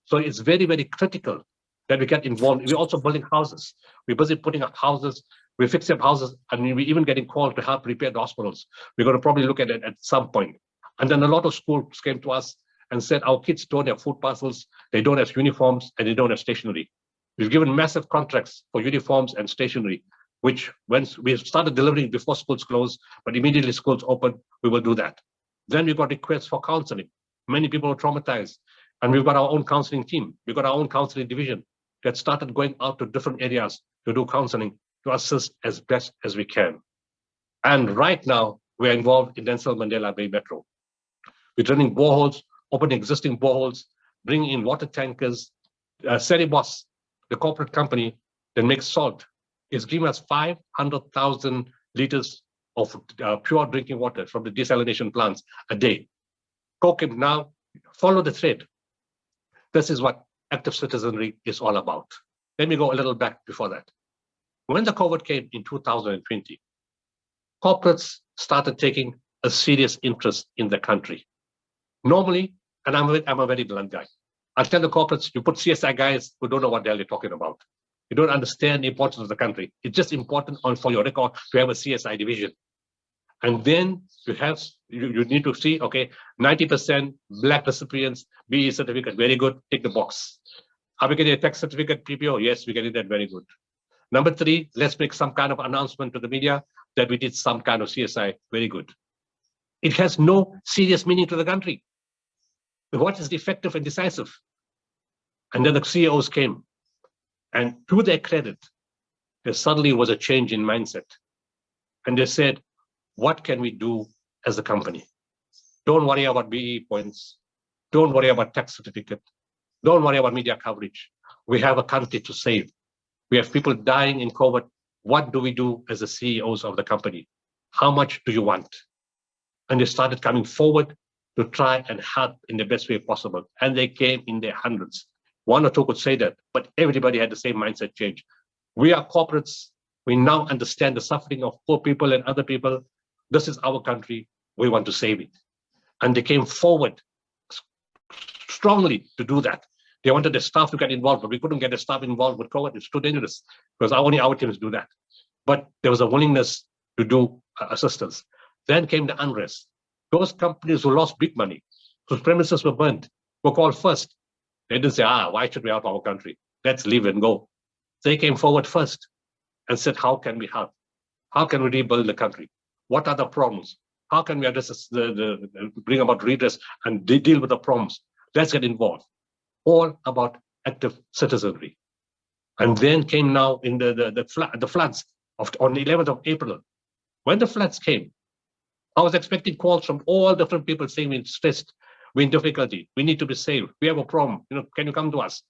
So it's very, very critical that we get involved. We're also building houses. We're busy putting up houses. We're fixing up houses, and we're even getting called to help repair the hospitals. We're going to probably look at it at some point. And then a lot of schools came to us and said, our kids don't have food parcels, they don't have uniforms, and they don't have stationery. We've given massive contracts for uniforms and stationery, which once we started delivering before schools closed, but immediately schools open, we will do that. Then we got requests for counseling. Many people are traumatized, and we've got our own counseling team. We've got our own counseling division that started going out to different areas to do counseling to assist as best as we can. And right now, we're involved in Nelson Mandela Bay Metro. We're drilling boreholes, opening existing boreholes, bringing in water tankers. Ceribos, the corporate company that makes salt is giving us 500,000 liters of pure drinking water from the desalination plants a day. Coke can now follow the thread. This is what active citizenry is all about. Let me go a little back before that. When the COVID came in 2020, corporates started taking a serious interest in the country. Normally, and I'm a very blunt guy, I'll tell the corporates, you put CSI guys who don't know what the hell you're talking about. You don't understand the importance of the country. It's just important for your record to have a CSI division. And then you need to see, okay, 90% Black recipients, BE certificate, very good, tick the box. Are we getting a tax certificate, PPO? Yes, we're getting that, very good. Number 3, let's make some kind of announcement to the media that we did some kind of CSI, very good. It has no serious meaning to the country. What is effective and decisive? And then the CEOs came, and to their credit, there suddenly was a change in mindset. And they said, what can we do as a company? Don't worry about BE points. Don't worry about tax certificate. Don't worry about media coverage. We have a country to save. We have people dying in COVID. What do we do as the CEOs of the company? How much do you want? And they started coming forward to try and help in the best way possible. And they came in their hundreds. 1 or 2 could say that, but everybody had the same mindset change. We are corporates. We now understand the suffering of poor people and other people. This is our country. We want to save it. And they came forward strongly to do that. They wanted the staff to get involved, but we couldn't get the staff involved with COVID. It's too dangerous because only our teams do that. But there was a willingness to do assistance. Then came the unrest. Those companies who lost big money, whose premises were burnt, were called first. They didn't say, why should we help our country? Let's leave and go. They came forward first and said, how can we help? How can we rebuild the country? What are the problems? How can we address bring about redress and deal with the problems? Let's get involved. All about active citizenry. And then came now in the floods on the 11th of April. When the floods came, I was expecting calls from all different people saying we're stressed, we're in difficulty, we need to be saved, we have a problem, can you come to us?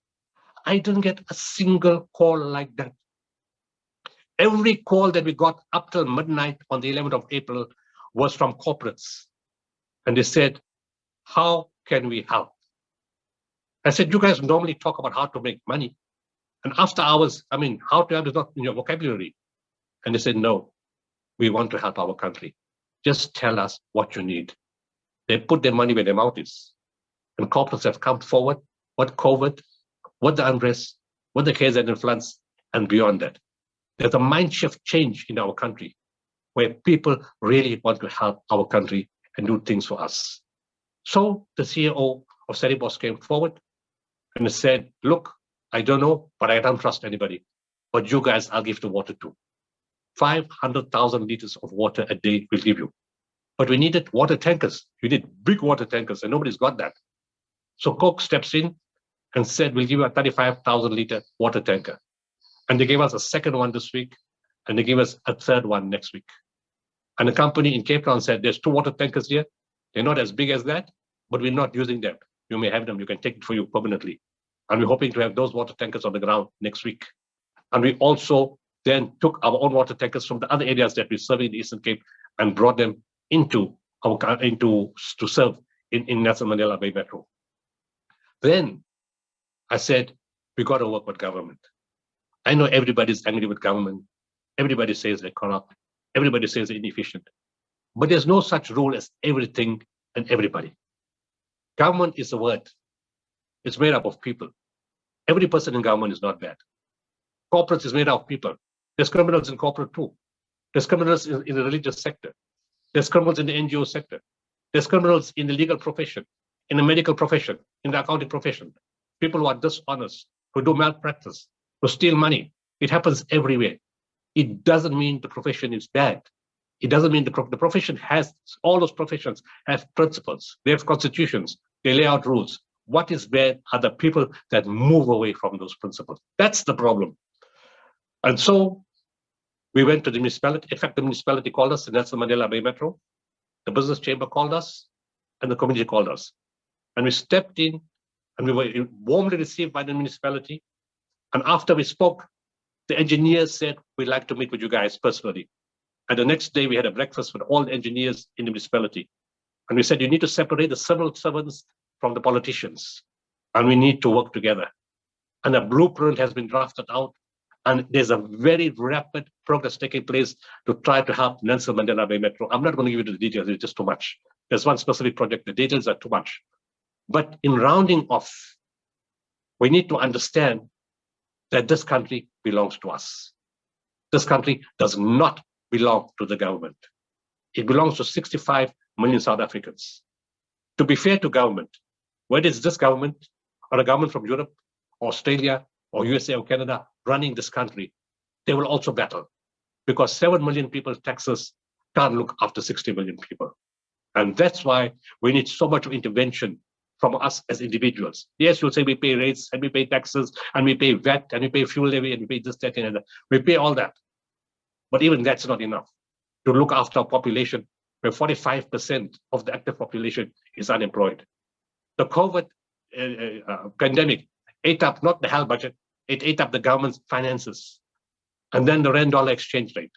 I didn't get a single call like that. Every call that we got up till midnight on the 11th of April was from corporates. And they said, how can we help? I said, you guys normally talk about how to make money. And after hours, how to help is not in your vocabulary. And they said, no, we want to help our country. Just tell us what you need. They put their money where their mouth is. And corporates have come forward, what COVID, what the unrest, what the KZN floods, and beyond that. There's a mind shift change in our country where people really want to help our country and do things for us. So the CEO of Seribos came forward and said, look, I don't know, but I don't trust anybody. But you guys, I'll give the water to. 500,000 liters of water a day we'll give you. But we needed water tankers. We need big water tankers, and nobody's got that. So Coke steps in and said, we'll give you a 35,000 liter water tanker. And they gave us a second one this week, and they gave us a third one next week. And the company in Cape Town said, there's 2 water tankers here. They're not as big as that, but we're not using them. You may have them. You can take it for you permanently. And we're hoping to have those water tankers on the ground next week. And we also then took our own water tankers from the other areas that we serve in the Eastern Cape and brought them to serve in Nelson Mandela Bay Metro. Then I said, we got to work with government. I know everybody's angry with government. Everybody says they're corrupt. Everybody says they're inefficient. But there's no such rule as everything and everybody. Government is a word. It's made up of people. Every person in government is not bad. Corporates is made up of people. There's criminals in corporate too. There's criminals in the religious sector. There's criminals in the NGO sector. There's criminals in the legal profession, in the medical profession, in the accounting profession. People who are dishonest, who do malpractice, who steal money. It happens everywhere. It doesn't mean the profession is bad. It doesn't mean the profession has, all those professions have principles. They have constitutions. They lay out rules. What is bad are the people that move away from those principles. That's the problem. And so we went to the municipality. In fact, the municipality called us, the Nelson Mandela Bay Metro. The business chamber called us, and the community called us. And we stepped in, and we were warmly received by the municipality. And after we spoke, The engineers said, we'd like to meet with you guys personally. And the next day we had a breakfast with all the engineers in the municipality. And we said, you need to separate the civil servants from the politicians. And we need to work together. And a blueprint has been drafted out. And there's a very rapid progress taking place to try to help Nelson Mandela Bay Metro. I'm not going to give you the details, it's just too much. There's one specific project, the details are too much. But in rounding off, we need to understand that this country belongs to us. This country does not belong to the government. It belongs to 65 million South Africans. To be fair to government, whether it's this government or a government from Europe, Australia, or USA or Canada running this country, they will also battle, because 7 million people, Texas, can't look after 60 million people. And that's why we need so much intervention from us as individuals. Yes, you'll say we pay rates and we pay taxes and we pay VAT and we pay fuel levy and we pay this, that, and that. We pay all that. But even that's not enough to look after our population, where 45% of the active population is unemployed. The COVID pandemic ate up not the health budget, it ate up the government's finances. And then the rand-dollar exchange rate,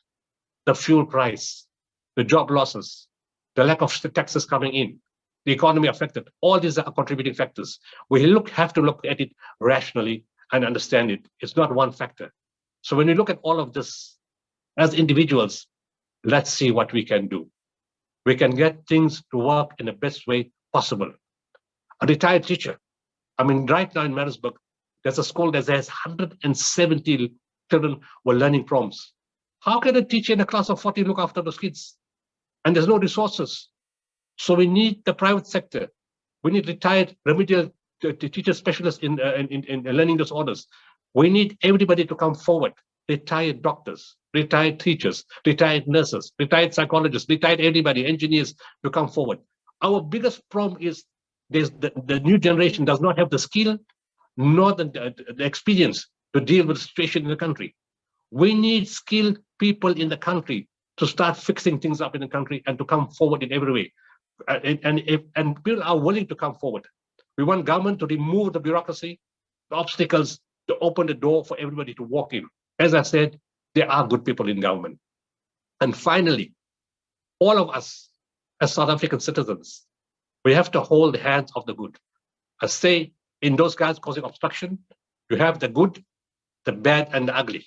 the fuel price, the job losses, the lack of taxes coming in, the economy affected. All these are contributing factors. We have to look at it rationally and understand it. It's not one factor. So when we look at all of this as individuals, let's see what we can do. We can get things to work in the best way possible. A retired teacher. I mean, right now in Maritzburg, there's a school that has 170 children who are learning prompts. How can a teacher in a class of 40 look after those kids? And there's no resources. So we need the private sector. We need retired remedial teacher specialists in learning disorders. We need everybody to come forward. Retired doctors, retired teachers, retired nurses, retired psychologists, retired everybody, engineers to come forward. Our biggest problem is the new generation does not have the skill nor the experience to deal with the situation in the country. We need skilled people in the country to start fixing things up in the country and to come forward in every way. And people are willing to come forward. We want government to remove the bureaucracy, the obstacles, to open the door for everybody to walk in. As I said, there are good people in government. And finally, all of us as South African citizens, we have to hold the hands of the good. I say, in those guys causing obstruction, you have the good, the bad, and the ugly.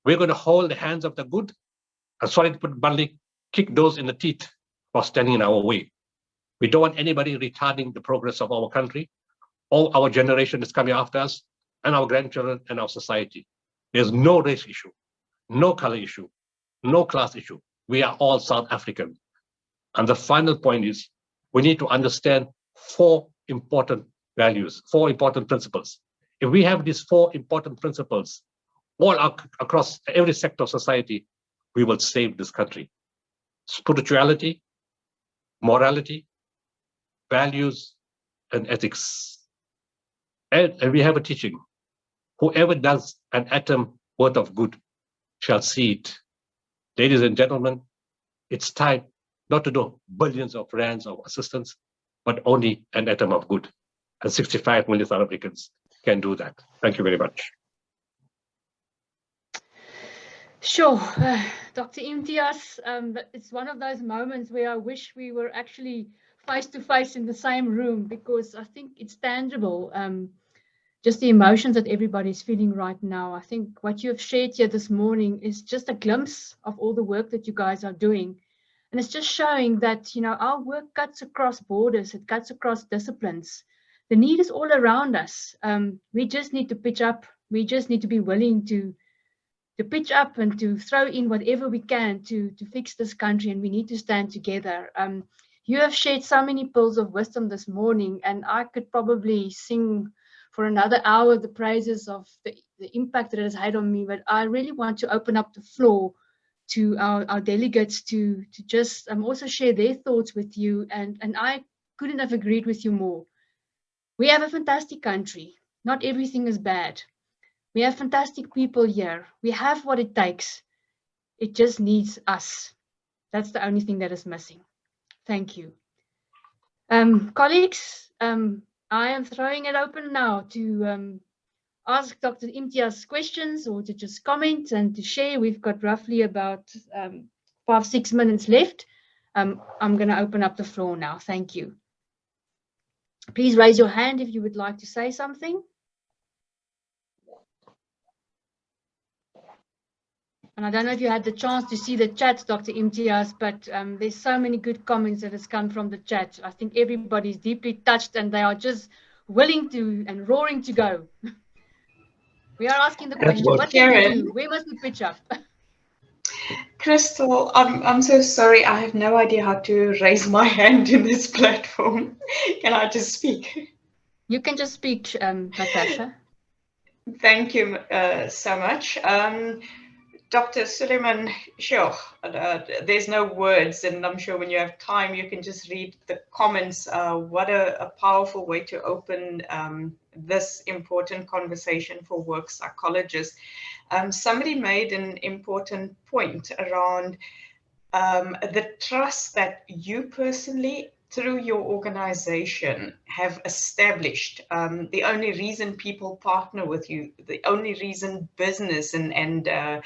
We're going to hold the hands of the good, and sorry to put it bluntly, kick those in the teeth for standing in our way. We don't want anybody retarding the progress of our country, or our generation is coming after us, and our grandchildren and our society. There's no race issue, no color issue, no class issue. We are all South African. And the final point is, we need to understand 4 important values, 4 important principles. If we have these 4 important principles all across every sector of society, we will save this country. Spirituality, morality, values, and ethics. And we have a teaching. Whoever does an atom worth of good shall see it. Ladies and gentlemen, it's time not to do billions of rands of assistance, but only an atom of good. And 65 million South Africans can do that. Thank you very much. Sure, Dr. Imtiaz, it's one of those moments where I wish we were actually face to face in the same room, because I think it's tangible. Just the emotions that everybody's feeling right now. I think what you have shared here this morning is just a glimpse of all the work that you guys are doing. And it's just showing that, you know, our work cuts across borders, it cuts across disciplines. The need is all around us. We just need to pitch up. We just need to be willing to pitch up and to throw in whatever we can to fix this country, and we need to stand together. You have shared so many pearls of wisdom this morning, and I could probably sing for another hour the praises of the impact that it has had on me, but I really want to open up the floor to our delegates to just also share their thoughts with you, and I couldn't have agreed with you more. We have a fantastic country. Not everything is bad. We have fantastic people here. We have what it takes. It just needs us. That's the only thing that is missing. Thank you. Colleagues, I am throwing it open now to ask Dr. Imtiaz questions or to just comment and to share. We've got roughly about 5-6 minutes left. I'm going to open up the floor now. Thank you. Please raise your hand if you would like to say something. And I don't know if you had the chance to see the chat, Dr. Imtiaz, but there's so many good comments that has come from the chat. I think everybody's deeply touched and they are just willing to and roaring to go. We are asking the question, what can we do? Where must we pitch up? Crystal, I'm so sorry. I have no idea how to raise my hand in this platform. Can I just speak? You can just speak, Natasha. Thank you so much. Dr. Sooliman, sure, there's no words, and I'm sure when you have time, you can just read the comments. What a powerful way to open this important conversation for work psychologists. Somebody made an important point around the trust that you personally, through your organization, have established. The only reason people partner with you, the only reason business and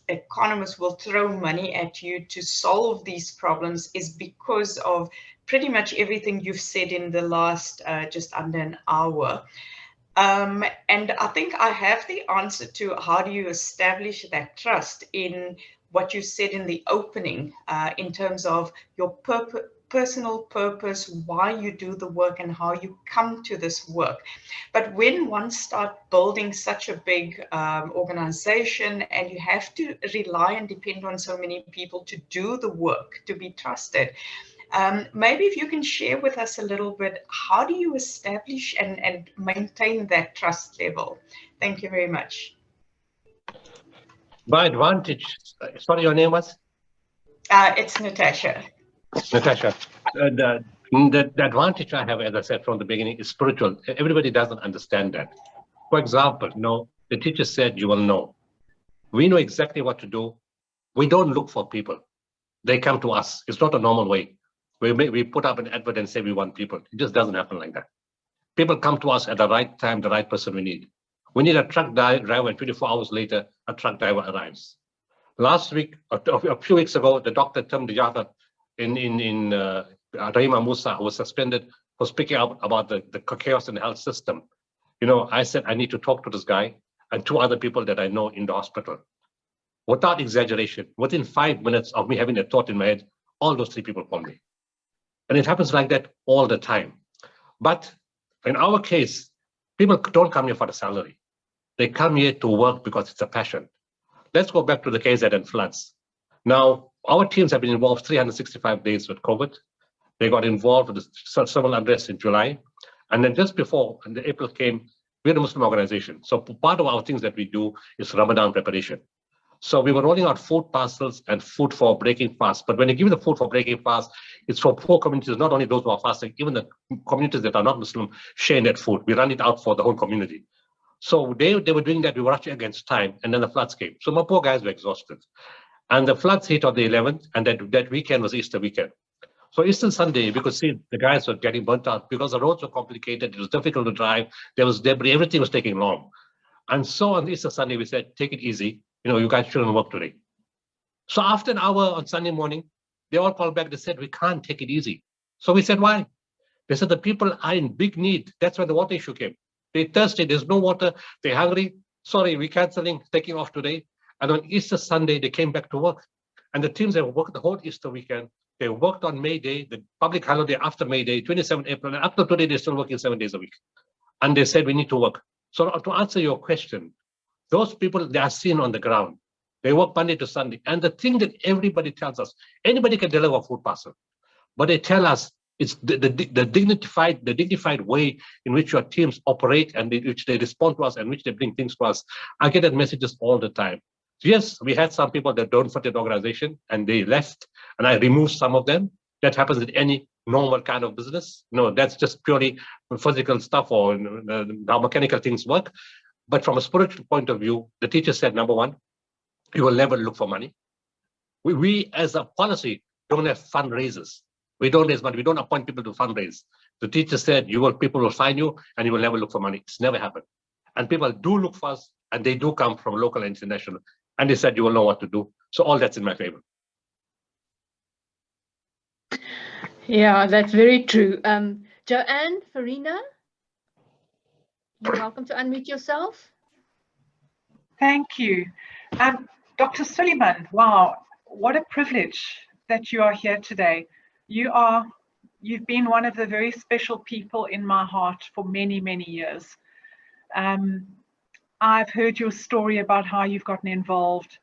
economists will throw money at you to solve these problems is because of pretty much everything you've said in the last just under an hour. And I think I have the answer to how do you establish that trust in what you said in the opening, in terms of your personal purpose, why you do the work and how you come to this work. But when one starts building such a big organization and you have to rely and depend on so many people to do the work, to be trusted, maybe if you can share with us a little bit, how do you establish and maintain that trust level? Thank you very much. My advantage, sorry, your name was? It's Natasha. Natasha, the advantage I have, as I said from the beginning, is spiritual. Everybody doesn't understand that. For example, the teacher said, you will know. We know exactly what to do. We don't look for people. They come to us. It's not a normal way. We put up an advert and say we want people. It just doesn't happen like that. People come to us at the right time, the right person we need. We need a truck driver, and 24 hours later, a truck driver arrives. Last week, a few weeks ago, the Dr. Tim Dijata in Rahima Musa was suspended for speaking up about the chaos in the health system. I said, I need to talk to this guy and 2 other people that I know in the hospital. Without exaggeration, within 5 minutes of me having a thought in my head, all those 3 people called me. And it happens like that all the time. But in our case, people don't come here for the salary. They come here to work because it's a passion. Let's go back to the KZN floods. Now, our teams have been involved 365 days with COVID. They got involved with the civil unrest in July. And then just before, when the April came, we're a Muslim organization. So part of our things that we do is Ramadan preparation. So we were rolling out food parcels and food for breaking fast. But when you give the food for breaking fast, it's for poor communities, not only those who are fasting, even the communities that are not Muslim share that food. We run it out for the whole community. So they were doing that. We were rushing against time, and then the floods came. So my poor guys were exhausted. And the floods hit on the 11th, and that weekend was Easter weekend. So Easter Sunday, we could see the guys were getting burnt out because the roads were complicated. It was difficult to drive. There was debris. Everything was taking long. And so on Easter Sunday, we said, take it easy. You guys shouldn't work today. So after an hour on Sunday morning, they all called back. They said, we can't take it easy. So we said, why? They said, the people are in big need. That's when the water issue came. They're thirsty. There's no water. They're hungry. Sorry, we're canceling, taking off today. And on Easter Sunday, they came back to work. And the teams that worked the whole Easter weekend, they worked on May Day, the public holiday after May Day, 27 April. And up to today, they're still working 7 days a week. And they said, we need to work. So to answer your question, those people, they are seen on the ground. They work Monday to Sunday. And the thing that everybody tells us, anybody can deliver a food parcel. But they tell us it's the dignified way in which your teams operate and which they respond to us and which they bring things to us. I get that messages all the time. So yes, we had some people that don't fit the organization and they left, and I removed some of them. That happens in any normal kind of business. That's just purely physical stuff or how mechanical things work. But from a spiritual point of view, the teacher said, number one, you will never look for money. We as a policy don't have fundraisers. We don't raise money. We don't appoint people to fundraise. The teacher said, people will find you and you will never look for money. It's never happened. And people do look for us, and they do come from local and international. And they said, you will know what to do. So all that's in my favor. Yeah, that's very true. Joanne, Farina, you're welcome to unmute yourself. Thank you. Dr. Sooliman, wow, what a privilege that you are here today. You've been one of the very special people in my heart for many, many years. I've heard your story about how you've gotten involved.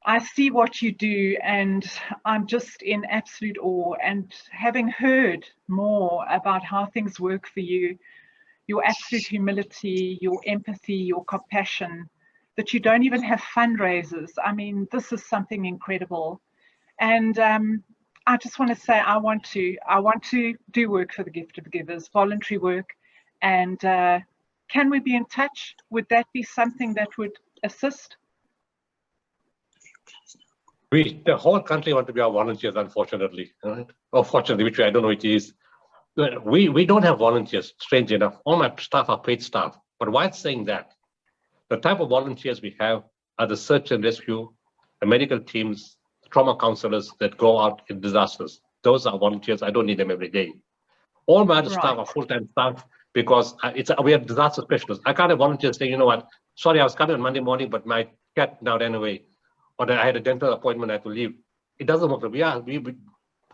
I see what you do, and I'm just in absolute awe. And having heard more about how things work for you, your absolute humility, your empathy, your compassion, that you don't even have fundraisers. I mean, this is something incredible. And I just want to say, I want to do work for the Gift of Givers, voluntary work. And can we be in touch? Would that be something that would assist? The whole country want to be our volunteers, unfortunately, right? Or fortunately, which I don't know it is. We don't have volunteers, strange enough. All my staff are paid staff. But while saying that, the type of volunteers we have are the search and rescue, the medical teams, the trauma counselors that go out in disasters. Those are volunteers. I don't need them every day. All my other staff are full-time staff because we are disaster specialists. I can't have volunteers saying, you know what, sorry, I was coming on Monday morning, but my cat now ran away. Or I had a dental appointment, I had to leave. It doesn't work.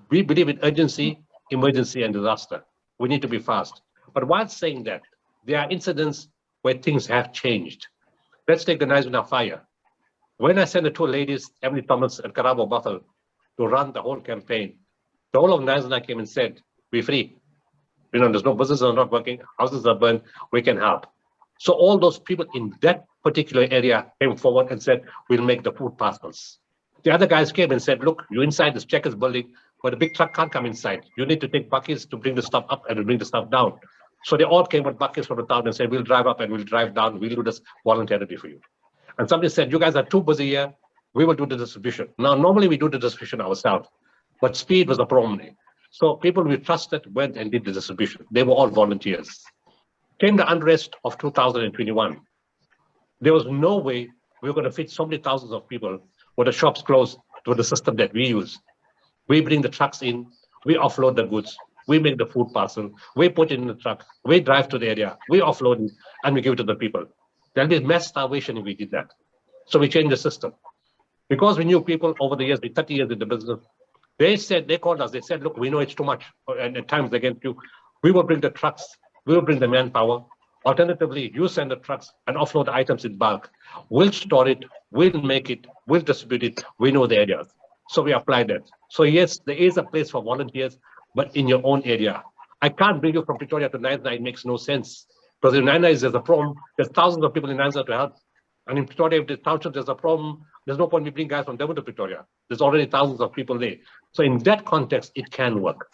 We believe in urgency, emergency, and disaster. We need to be fast. But while saying that, there are incidents where things have changed. Let's take the Naizuna fire. When I sent the two ladies, Emily Thomas and Karabo Buffalo, to run the whole campaign, the whole of Naizuna came and said, we're free. You know, there's no businesses are not working, houses are burned, we can help. So all those people in that particular area came forward and said, we'll make the food parcels. The other guys came and said, look, you're inside this Checkers building, but a big truck can't come inside. You need to take buckets to bring the stuff up and we'll bring the stuff down. So they all came with buckets from the town and said, we'll drive up and we'll drive down. We'll do this voluntarily for you. And somebody said, you guys are too busy here. We will do the distribution. Now, normally we do the distribution ourselves, but speed was a problem. So people we trusted went and did the distribution. They were all volunteers. Came the unrest of 2021. There was no way we were going to fit so many thousands of people with the shops closed to the system that we use. We bring the trucks in, we offload the goods, we make the food parcel, we put it in the truck, we drive to the area, we offload it, and we give it to the people. There'll be mass starvation if we did that. So we changed the system. Because we knew people over the years, 30 years in the business, they called us, they said, look, we know it's too much, and at times against you. We will bring the trucks, we will bring the manpower. Alternatively, you send the trucks and offload the items in bulk. We'll store it, we'll make it, we'll distribute it, we know the areas. So we applied that. So yes, there is a place for volunteers, but in your own area. I can't bring you from Pretoria to Naizuna, it makes no sense. Because in Naizuna, there's a problem, there's thousands of people in Naizuna to help. And in Pretoria, if the township there's a problem, there's no point in bringing guys from Devon to Pretoria. There's already thousands of people there. So in that context, it can work.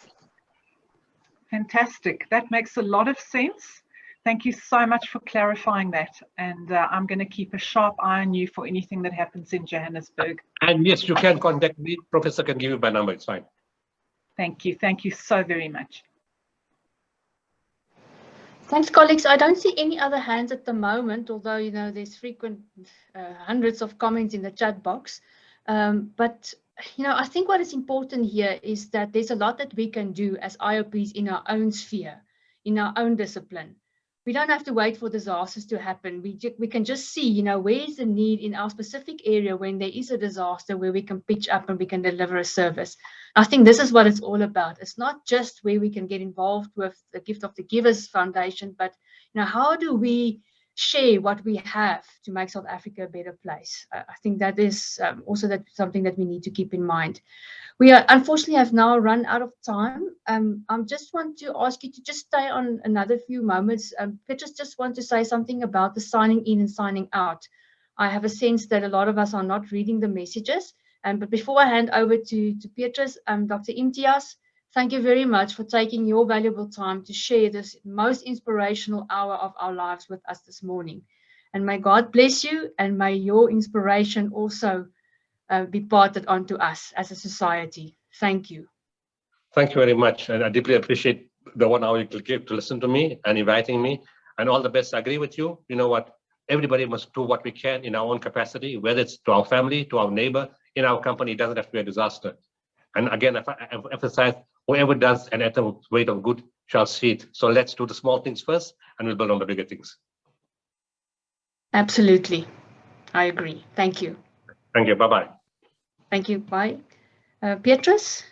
Fantastic. That makes a lot of sense. Thank you so much for clarifying that. And I'm going to keep a sharp eye on you for anything that happens in Johannesburg. And yes, you can contact me. Professor can give you my number. It's fine. Thank you. Thank you so very much. Thanks, colleagues. I don't see any other hands at the moment, although, you know, there's frequent hundreds of comments in the chat box. But, you know, I think what is important here is that there's a lot that we can do as IOPs in our own sphere, in our own discipline. We don't have to wait for disasters to happen. We can just see, you know, where is the need in our specific area when there is a disaster where we can pitch up and we can deliver a service. I think this is what it's all about. It's not just where we can get involved with the Gift of the Givers Foundation, but, you know, how do we share what we have to make South Africa a better place? I think that is also something that we need to keep in mind. We unfortunately have now run out of time. I just want to ask you to just stay on another few moments. Petrus just want to say something about the signing in and signing out. I have a sense that a lot of us are not reading the messages. But before I hand over to Petrus, Dr. Imtiaz, thank you very much for taking your valuable time to share this most inspirational hour of our lives with us this morning. And may God bless you, and may your inspiration also be parted onto us as a society. Thank you. Thank you very much. And I deeply appreciate the 1 hour you gave to listen to me and inviting me, and all the best. I agree with you. You know what? Everybody must do what we can in our own capacity, whether it's to our family, to our neighbor, in our company. It doesn't have to be a disaster. And again, I emphasize, whoever does and at the weight of good shall see it. So let's do the small things first, and we'll build on the bigger things. Absolutely. I agree. Thank you. Thank you. Bye-bye. Thank you. Bye. Beatrice?